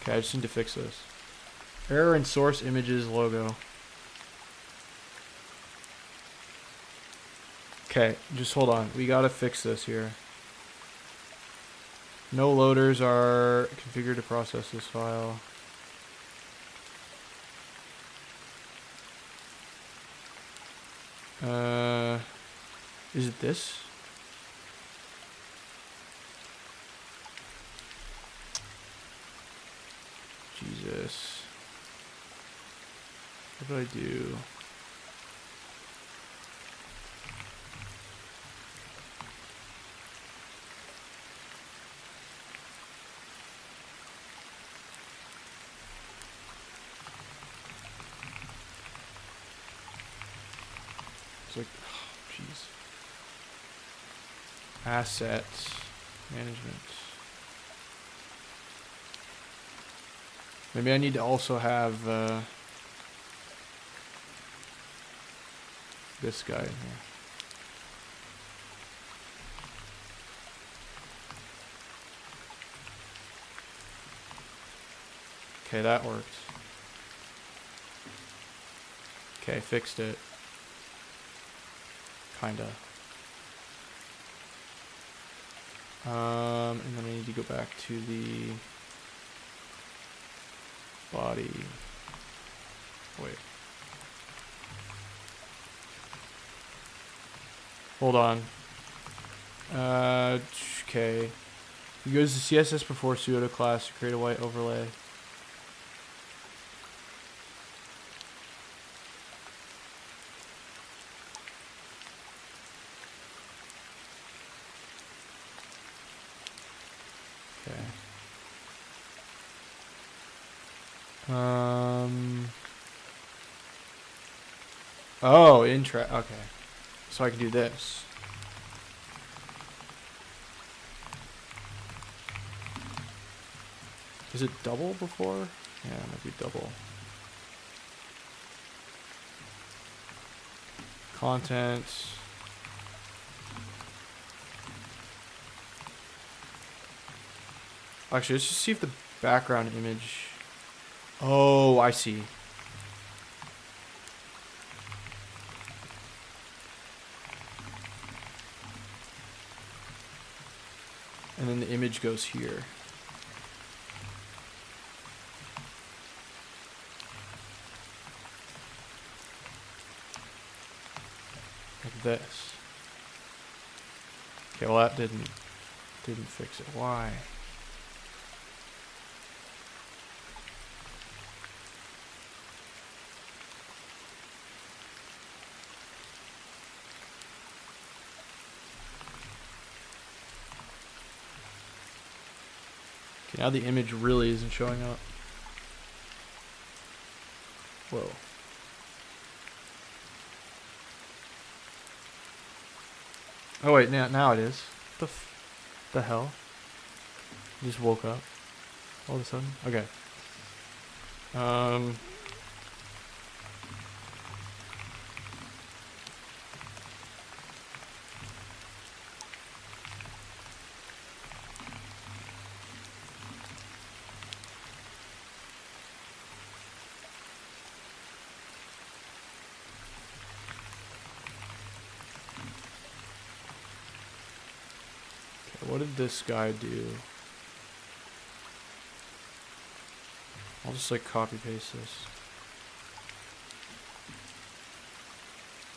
Okay, I just need to fix this. Error in source images logo. Okay, just hold on. We gotta fix this here. No loaders are configured to process this file. Is it this? Jesus. What did I do? It's like, oh, jeez. Asset management. Maybe I need to also have this guy in here. Okay, that worked. Okay, fixed it. Kinda. And then I need to go back to the body. Wait. Hold on. Okay. You go to CSS before pseudo class to create a white overlay. Okay. Oh, okay. So I can do this. Is it double before? Yeah, it might be double. Content. Actually, let's just see if the background image... Oh, I see. And then the image goes here. Like this. Okay, well that didn't fix it. Why? Now the image really isn't showing up. Whoa. Oh wait, now it is. The hell? Just woke up all of a sudden. Okay. What did this guy do? I'll just like copy paste this.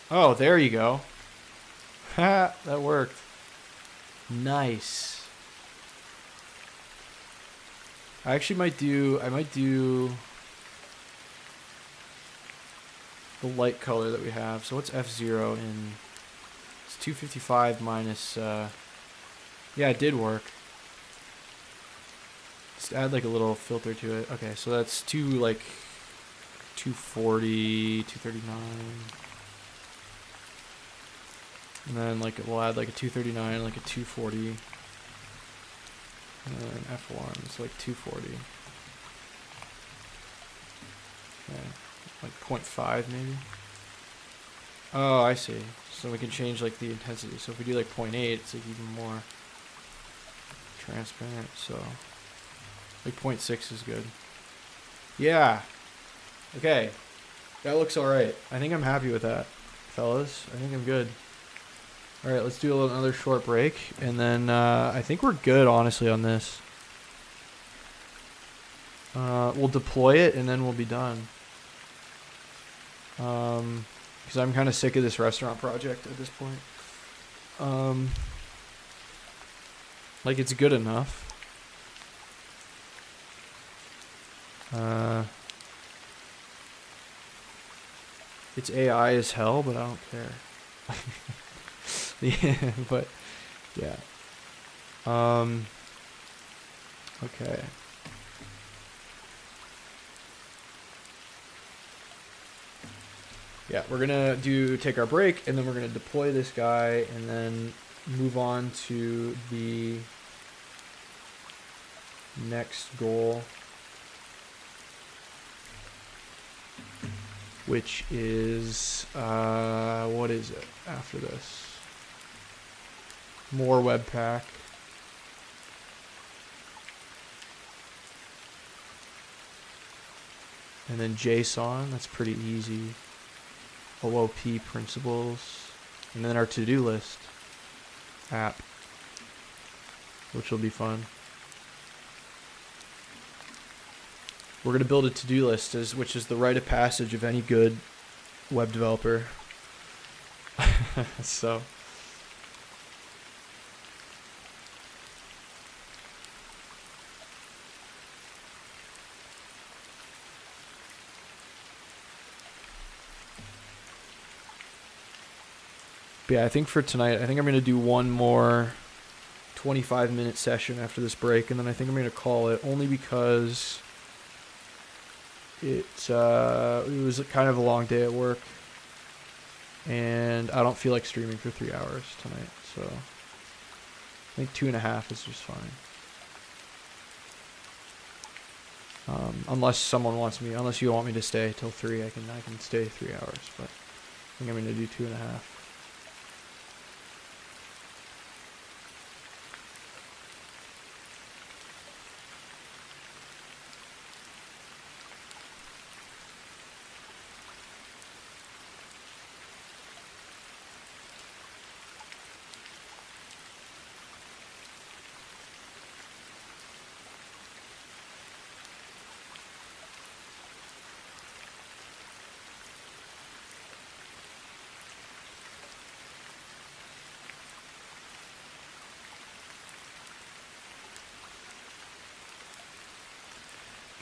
Oh, there you go. Ha, that worked. Nice. I actually might do the light color that we have. So what's F0 in? It's 255 minus yeah, it did work. Just add like a little filter to it. Okay, so that's 240, 239. And then like we'll add like a 239, like a 240. And then F1 is like 240. Okay, like 0.5 maybe. Oh, I see. So we can change like the intensity. So if we do like 0.8, it's like even more transparent. So like 0.6 is good. Yeah. Okay. That looks alright. I think I'm happy with that, fellas. I think I'm good. Alright, let's do another short break. And then I think we're good, honestly, on this. We'll deploy it, and then we'll be done. Because I'm kind of sick of this restaurant project at this point. Like, it's good enough. It's AI as hell, but I don't care. Yeah, but yeah. Okay. Yeah, we're gonna take our break, and then we're gonna deploy this guy, and then move on to the next goal, which is what is it after this? More Webpack. And then JSON, that's pretty easy. OOP principles. And then our to-do list app, which will be fun. We're going to build a to-do list, which is the rite of passage of any good web developer. So... yeah, I think for tonight, I think I'm going to do one more 25-minute session after this break, and then I think I'm going to call it, only because it was kind of a long day at work, and I don't feel like streaming for 3 hours tonight, so I think 2.5 is just fine. Unless you want me to stay till 3, I can stay 3 hours, but I think I'm going to do 2.5.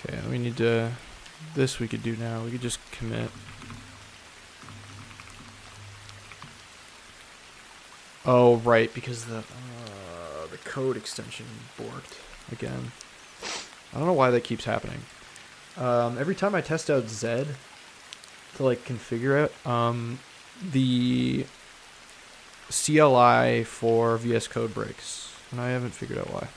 Okay, we need to, this we could do now. We could just commit. Oh, right, because the code extension borked again. I don't know why that keeps happening. Every time I test out Z to like configure it, the CLI for VS Code breaks, and I haven't figured out why.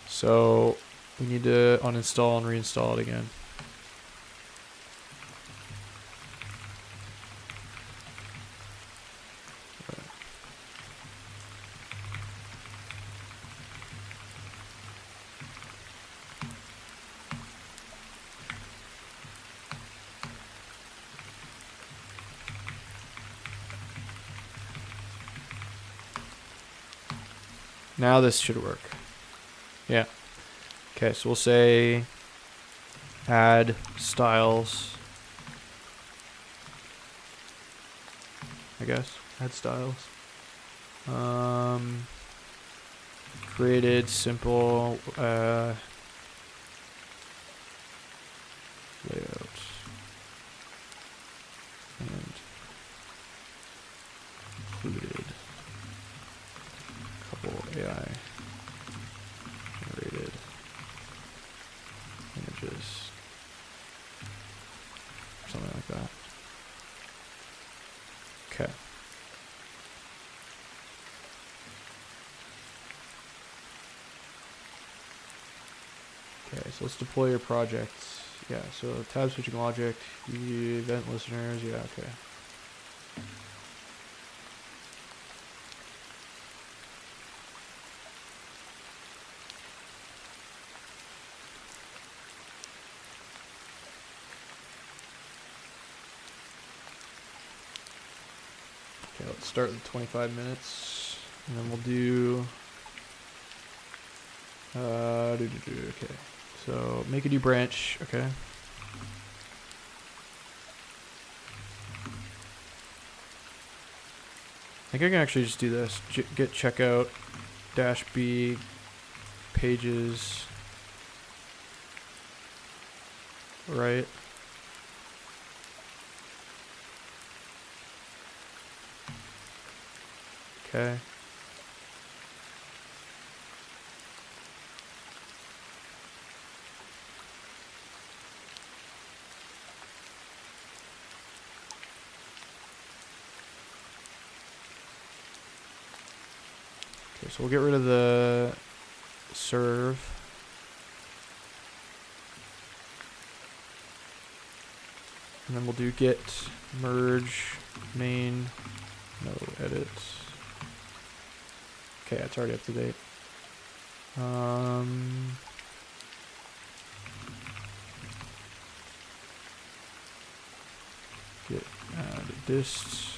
So we need to uninstall and reinstall it again. Now this should work. Yeah. Okay, so we'll say add styles. I guess. Add styles. Created simple layout. And included AI generated images, something like that. Okay. Okay, so let's deploy your project. Yeah, so tab switching logic, event listeners, yeah, okay. Okay, let's start with 25 minutes, and then we'll do, okay, so make a new branch, okay. I think I can actually just do this, get checkout, dash B, pages, right. Okay. Okay, so we'll get rid of the serve. And then we'll do get merge main, no edits. Okay, it's already up to date. Get add dist.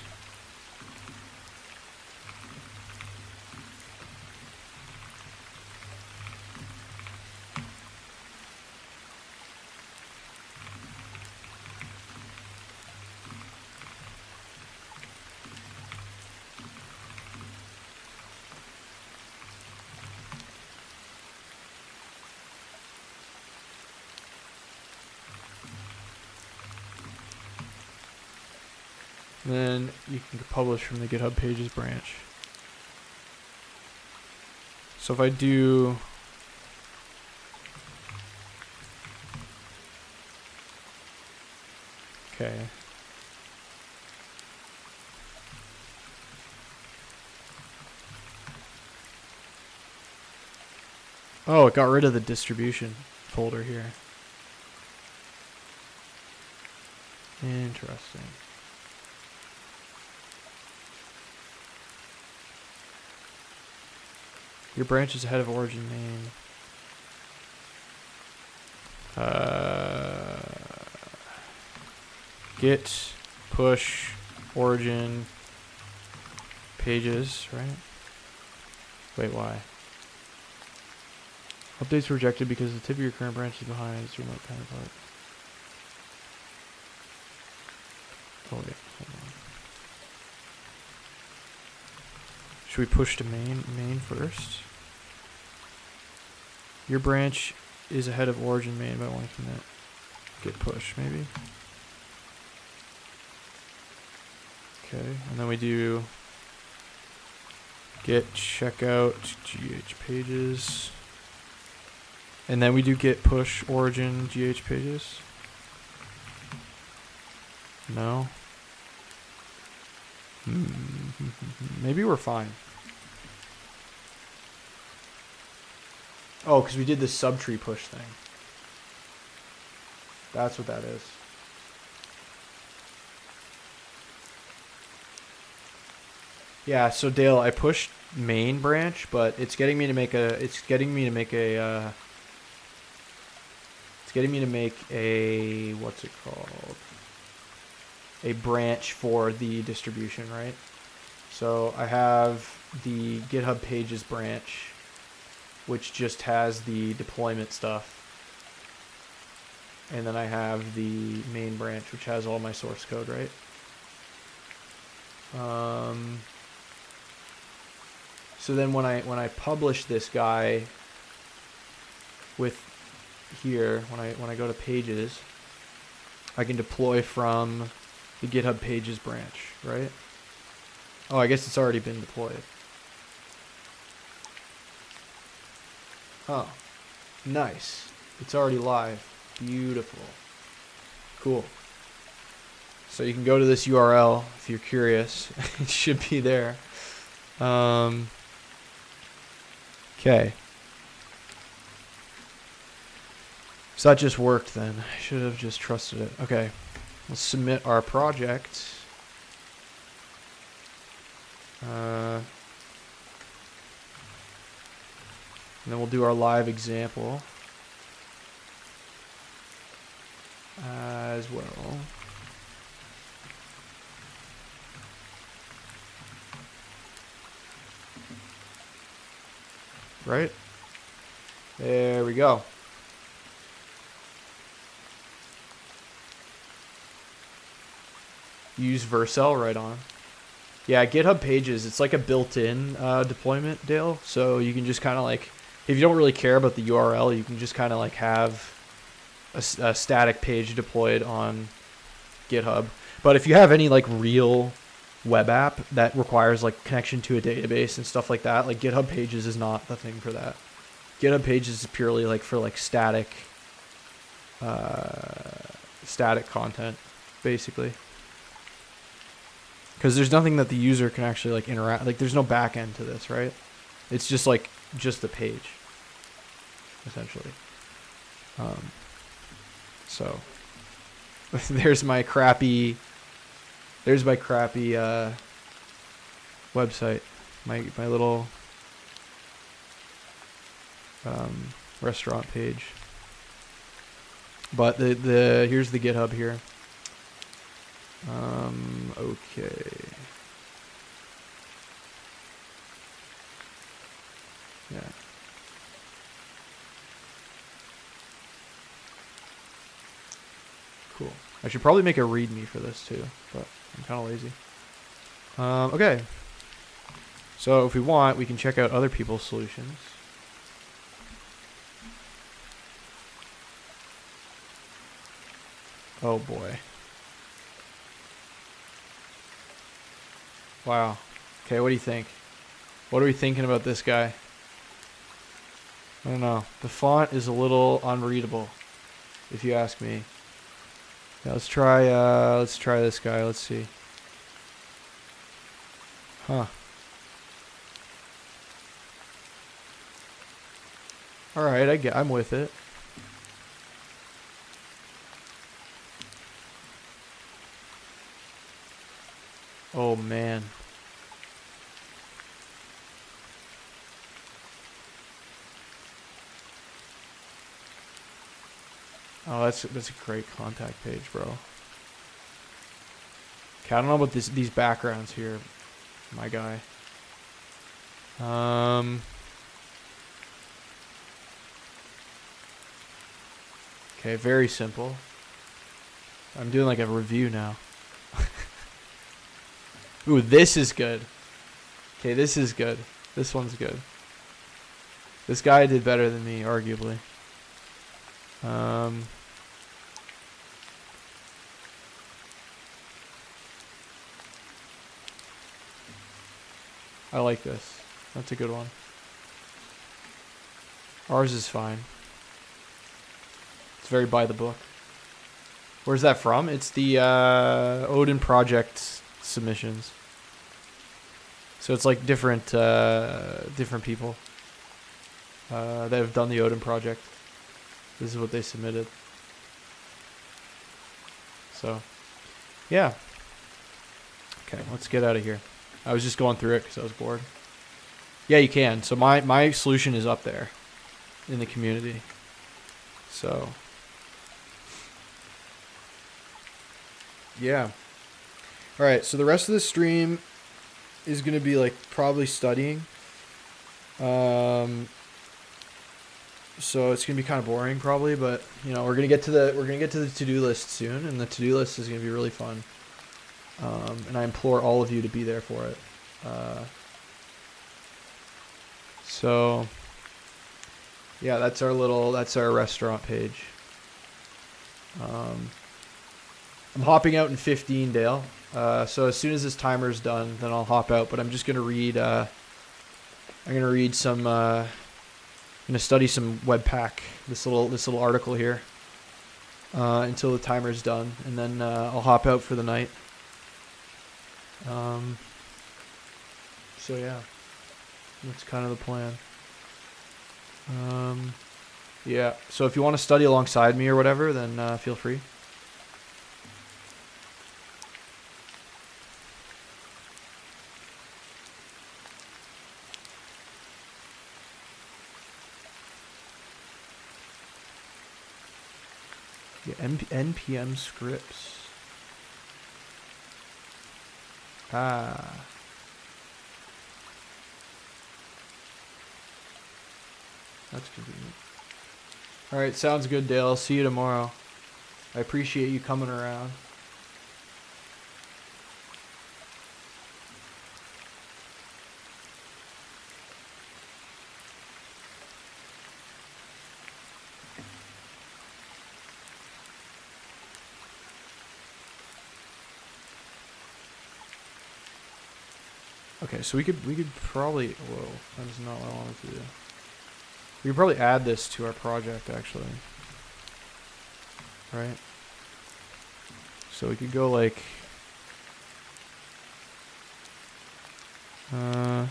And then you can publish from the GitHub Pages branch. So if I do okay. Oh, it got rid of the distribution folder here. Interesting. Your branch is ahead of origin main. Git push origin pages, right? Wait, why? Updates rejected because the tip of your current branch is behind its remote counterpart. Oh wait, hold on. Should we push to main first? Your branch is ahead of origin main by one commit. Git push, maybe? Okay, and then we do git checkout gh pages. And then we do git push origin GH pages. No. Maybe we're fine. Oh, because we did the subtree push thing. That's what that is. Yeah, so Dale, I pushed main branch, but it's getting me to make a what's it called? A branch for the distribution, right? So I have the GitHub Pages branch, which just has the deployment stuff. And then I have the main branch, which has all my source code, right? So then when I publish this guy with here, when I go to pages, I can deploy from the GitHub Pages branch, right? Oh, I guess it's already been deployed. Oh, nice. It's already live. Beautiful. Cool. So you can go to this URL if you're curious. It should be there. Okay. So that just worked then. I should have just trusted it. Okay. Let's submit our project. And then we'll do our live example as well. Right? There we go. Use Vercel right on. Yeah, GitHub Pages, it's like a built-in deployment, Dale. So you can just kind of like, if you don't really care about the URL, you can just kind of like have a static page deployed on GitHub. But if you have any like real web app that requires like connection to a database and stuff like that, like GitHub Pages is not the thing for that. GitHub Pages is purely like for like static content, basically. Because there's nothing that the user can actually like interact, like there's no back end to this, right? It's just like just the page, essentially. So there's my crappy website, my little restaurant page. But the here's the GitHub here. Okay. Yeah. Cool. I should probably make a README for this too, but I'm kind of lazy. Okay. So if we want, we can check out other people's solutions. Oh boy. Wow. Okay, what do you think? What are we thinking about this guy? I don't know. The font is a little unreadable, if you ask me. Yeah, let's try this guy. Let's see. Huh. All right, I'm with it. Oh man. Oh, that's a great contact page, bro. Okay, I don't know about these backgrounds here, my guy. Okay, very simple. I'm doing like a review now. Ooh, this is good. Okay, this is good. This one's good. This guy did better than me, arguably. I like this. That's a good one. Ours is fine. It's very by the book. Where's that from? It's the Odin Project submissions. So it's like different people that have done the Odin Project. This is what they submitted. So, yeah. Okay, let's get out of here. I was just going through it because I was bored. Yeah, you can. So my solution is up there in the community. So, yeah. All right, so the rest of the stream is going to be like probably studying. So it's going to be kind of boring probably, but you know, we're going to get to the to-do list soon, and the to-do list is going to be really fun. And I implore all of you to be there for it. So yeah, that's our restaurant page. I'm hopping out in 15, Dale. So as soon as this timer's done, then I'll hop out. But I'm just gonna read. I'm gonna read some. I'm gonna study some Webpack. This little article here. Until the timer's done, and then I'll hop out for the night. So yeah, that's kind of the plan. Yeah. So if you want to study alongside me or whatever, then feel free. Yeah, NPM scripts. Ah. That's convenient. Alright, sounds good, Dale. See you tomorrow. I appreciate you coming around. Okay, so we could probably, whoa, that is not what I wanted to do. We could probably add this to our project, actually. Right? So we could go like, oh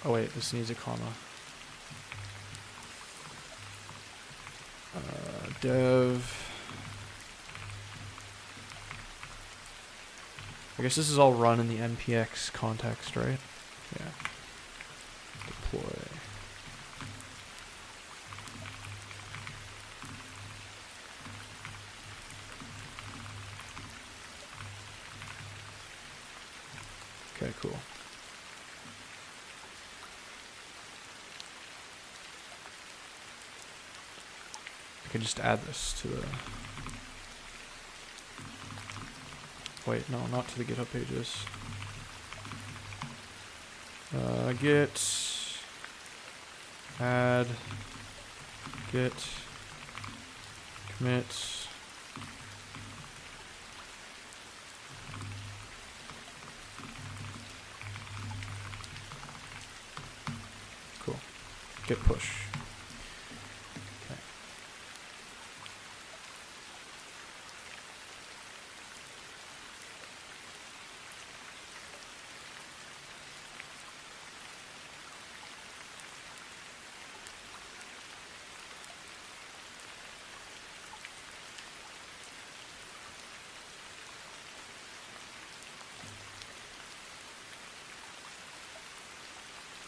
wait, this needs a comma. Dev. I guess this is all run in the npx context, right? Yeah. Deploy. Okay, cool. I can just add this to the... Wait, no, not to the GitHub pages. Git add git commit cool git push. Okay.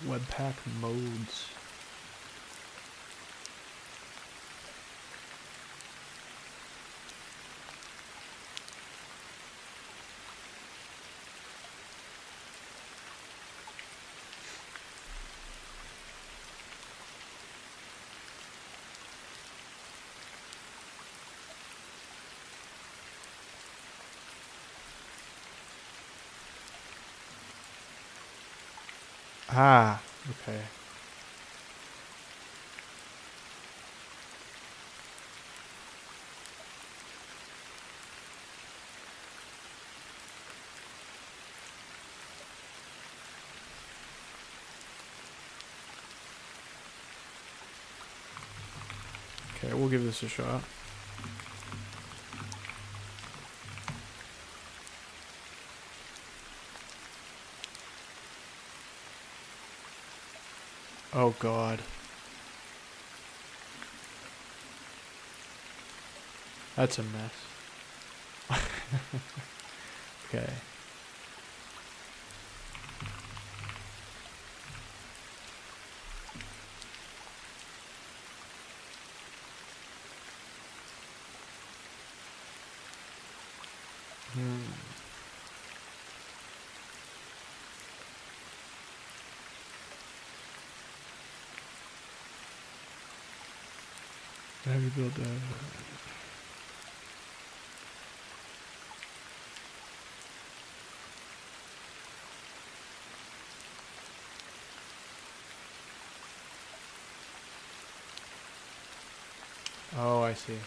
Webpack modes. Ah, okay. Alright, we'll give this a shot. Oh god. That's a mess. Okay. How do you build that? Oh, I see.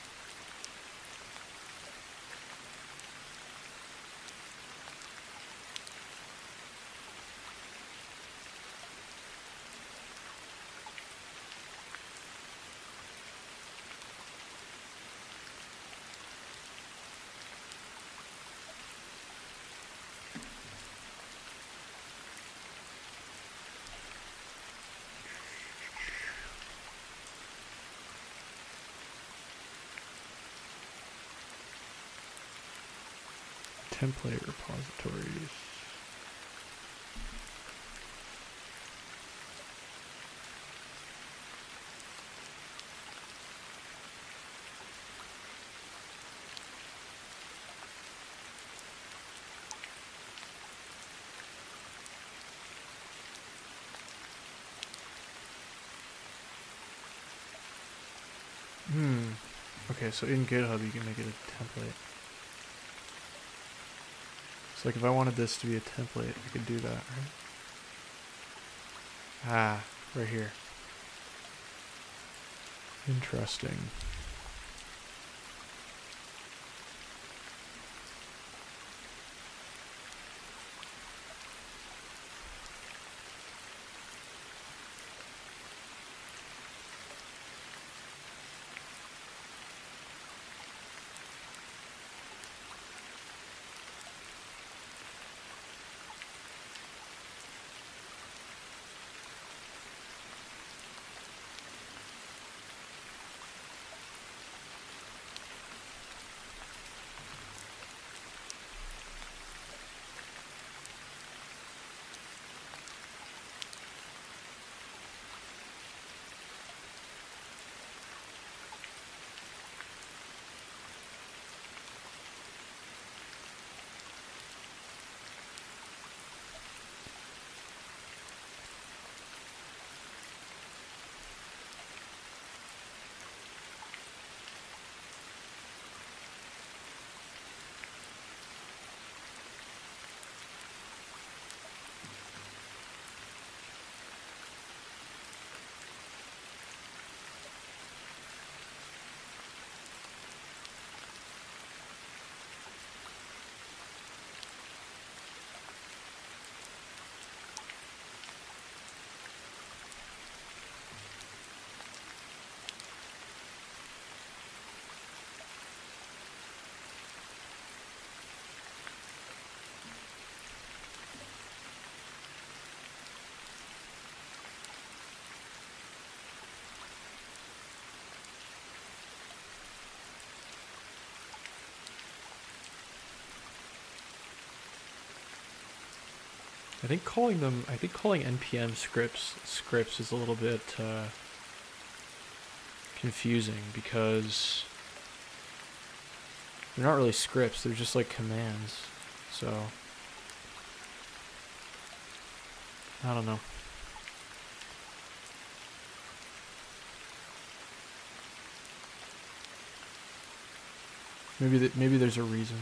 Template repositories. Okay, so in GitHub you can make it a template. So like if I wanted this to be a template, I could do that, right? Ah, right here. Interesting. I think calling npm scripts is a little bit confusing because they're not really scripts, they're just like commands. So I don't know. Maybe there's a reason.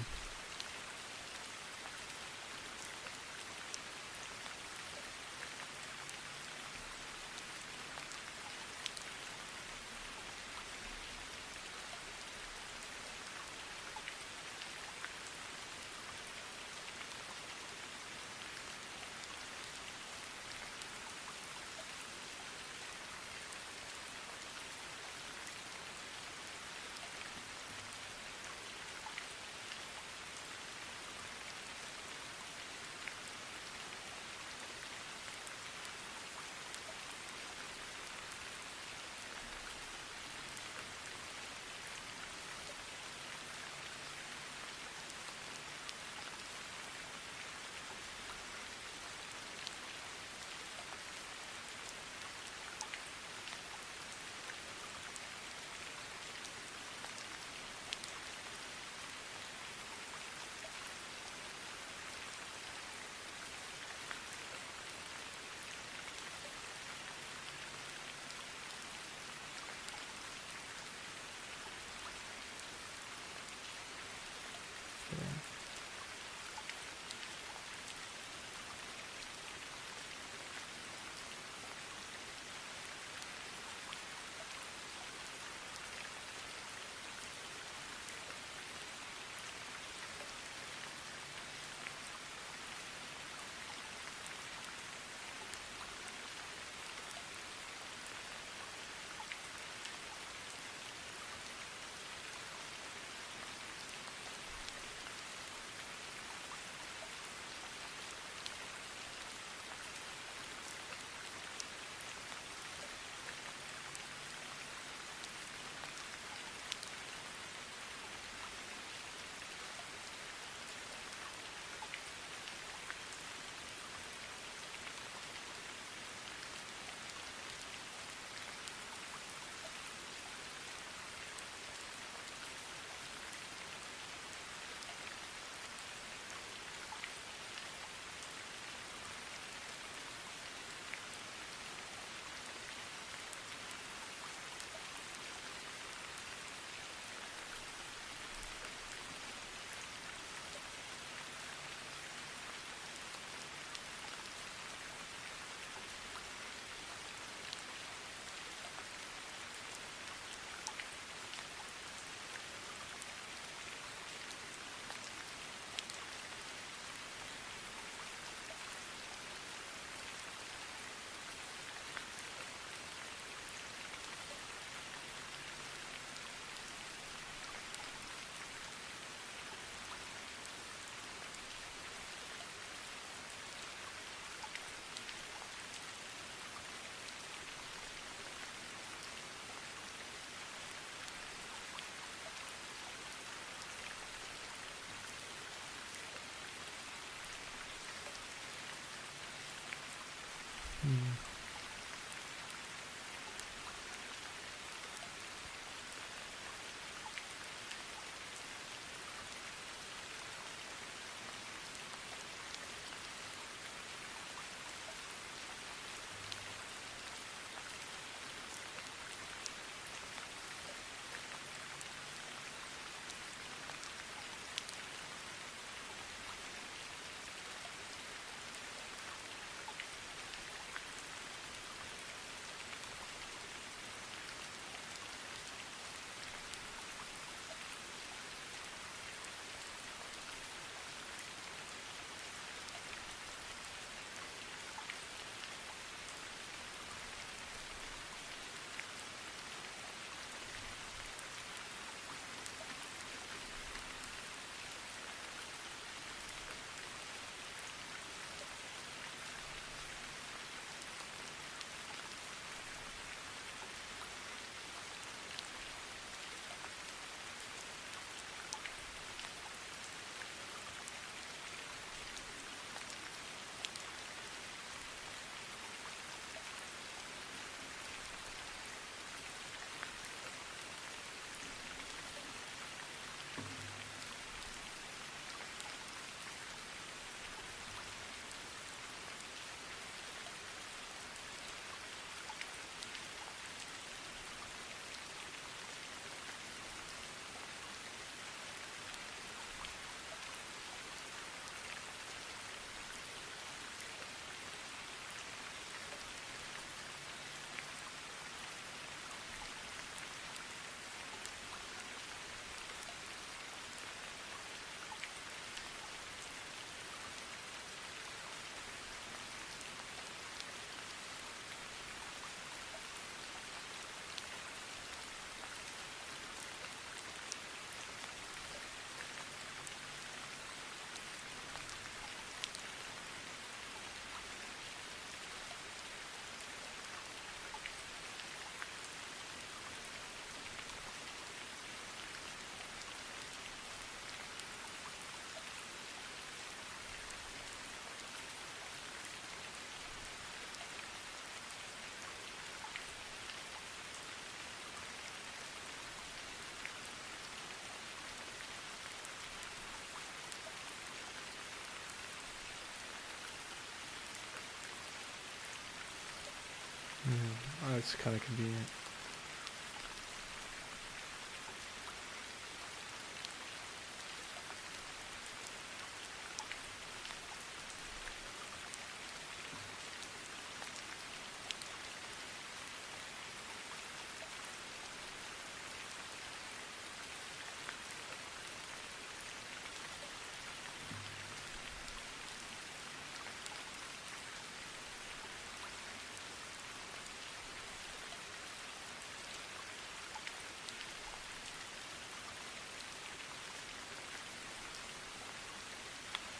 That's kind of convenient.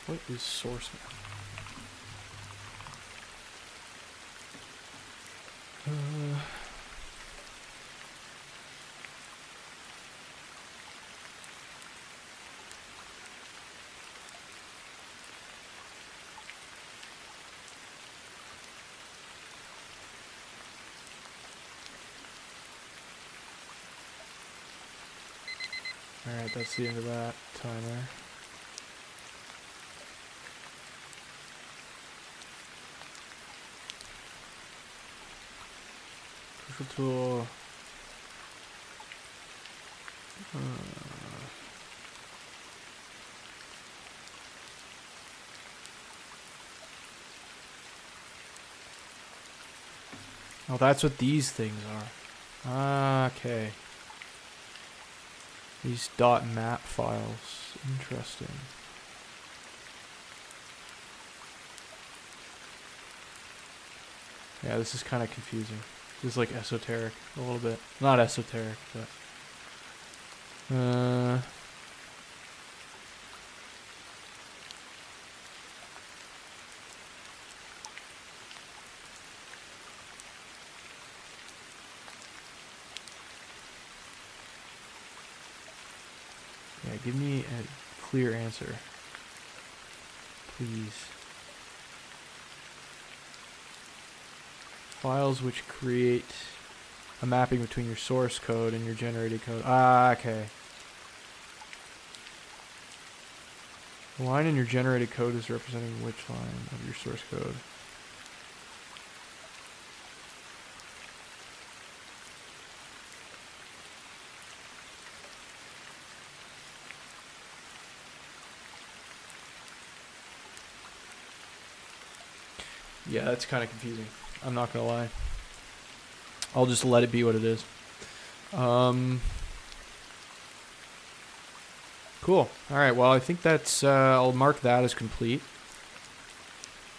What is source map? Alright, that's the end of that timer. Crucial tool. Oh, that's what these things are. Okay. These .map files. Interesting. Yeah, this is kind of confusing. This is like esoteric a little bit. Not esoteric, but... Yeah, give me a clear answer. Please. Files which create a mapping between your source code and your generated code. Ah, okay. The line in your generated code is representing which line of your source code? Yeah, that's kind of confusing. I'm not gonna lie. I'll just let it be what it is. Cool. Alright, well, I think that's... I'll mark that as complete.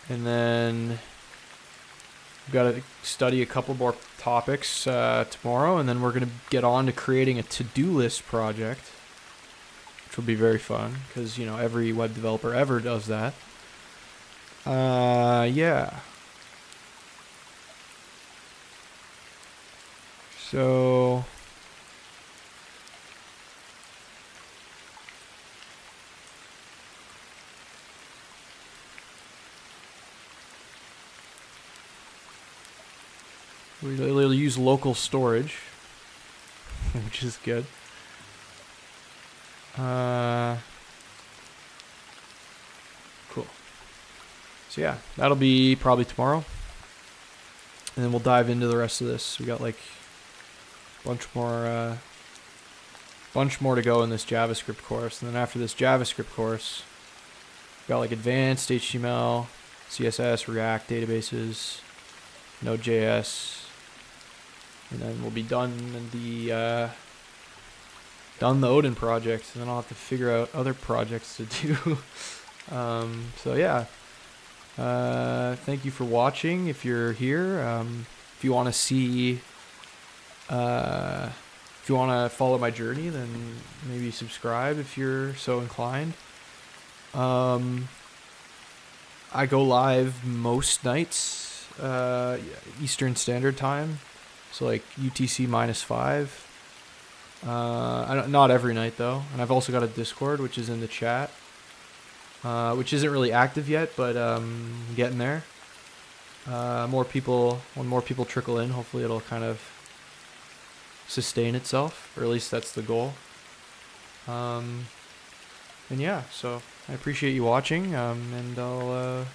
And then... we've got to study a couple more topics tomorrow, and then we're going to get on to creating a to-do list project, which will be very fun, because, you know, every web developer ever does that. Yeah. So... we'll use local storage, which is good. Cool. So yeah, that'll be probably tomorrow. And then we'll dive into the rest of this. We got like a bunch more to go in this JavaScript course. And then after this JavaScript course, we've got like advanced HTML, CSS, React databases, Node.js. And then we'll be done the Odin project, and then I'll have to figure out other projects to do. So yeah, thank you for watching. If you're here, if you want to see, if you want to follow my journey, then maybe subscribe if you're so inclined. I go live most nights, Eastern Standard Time. So like UTC -5. Not every night though. And I've also got a Discord, which is in the chat, which isn't really active yet, but getting there. When more people trickle in, hopefully it'll kind of sustain itself, or at least that's the goal. And yeah, so I appreciate you watching, and I'll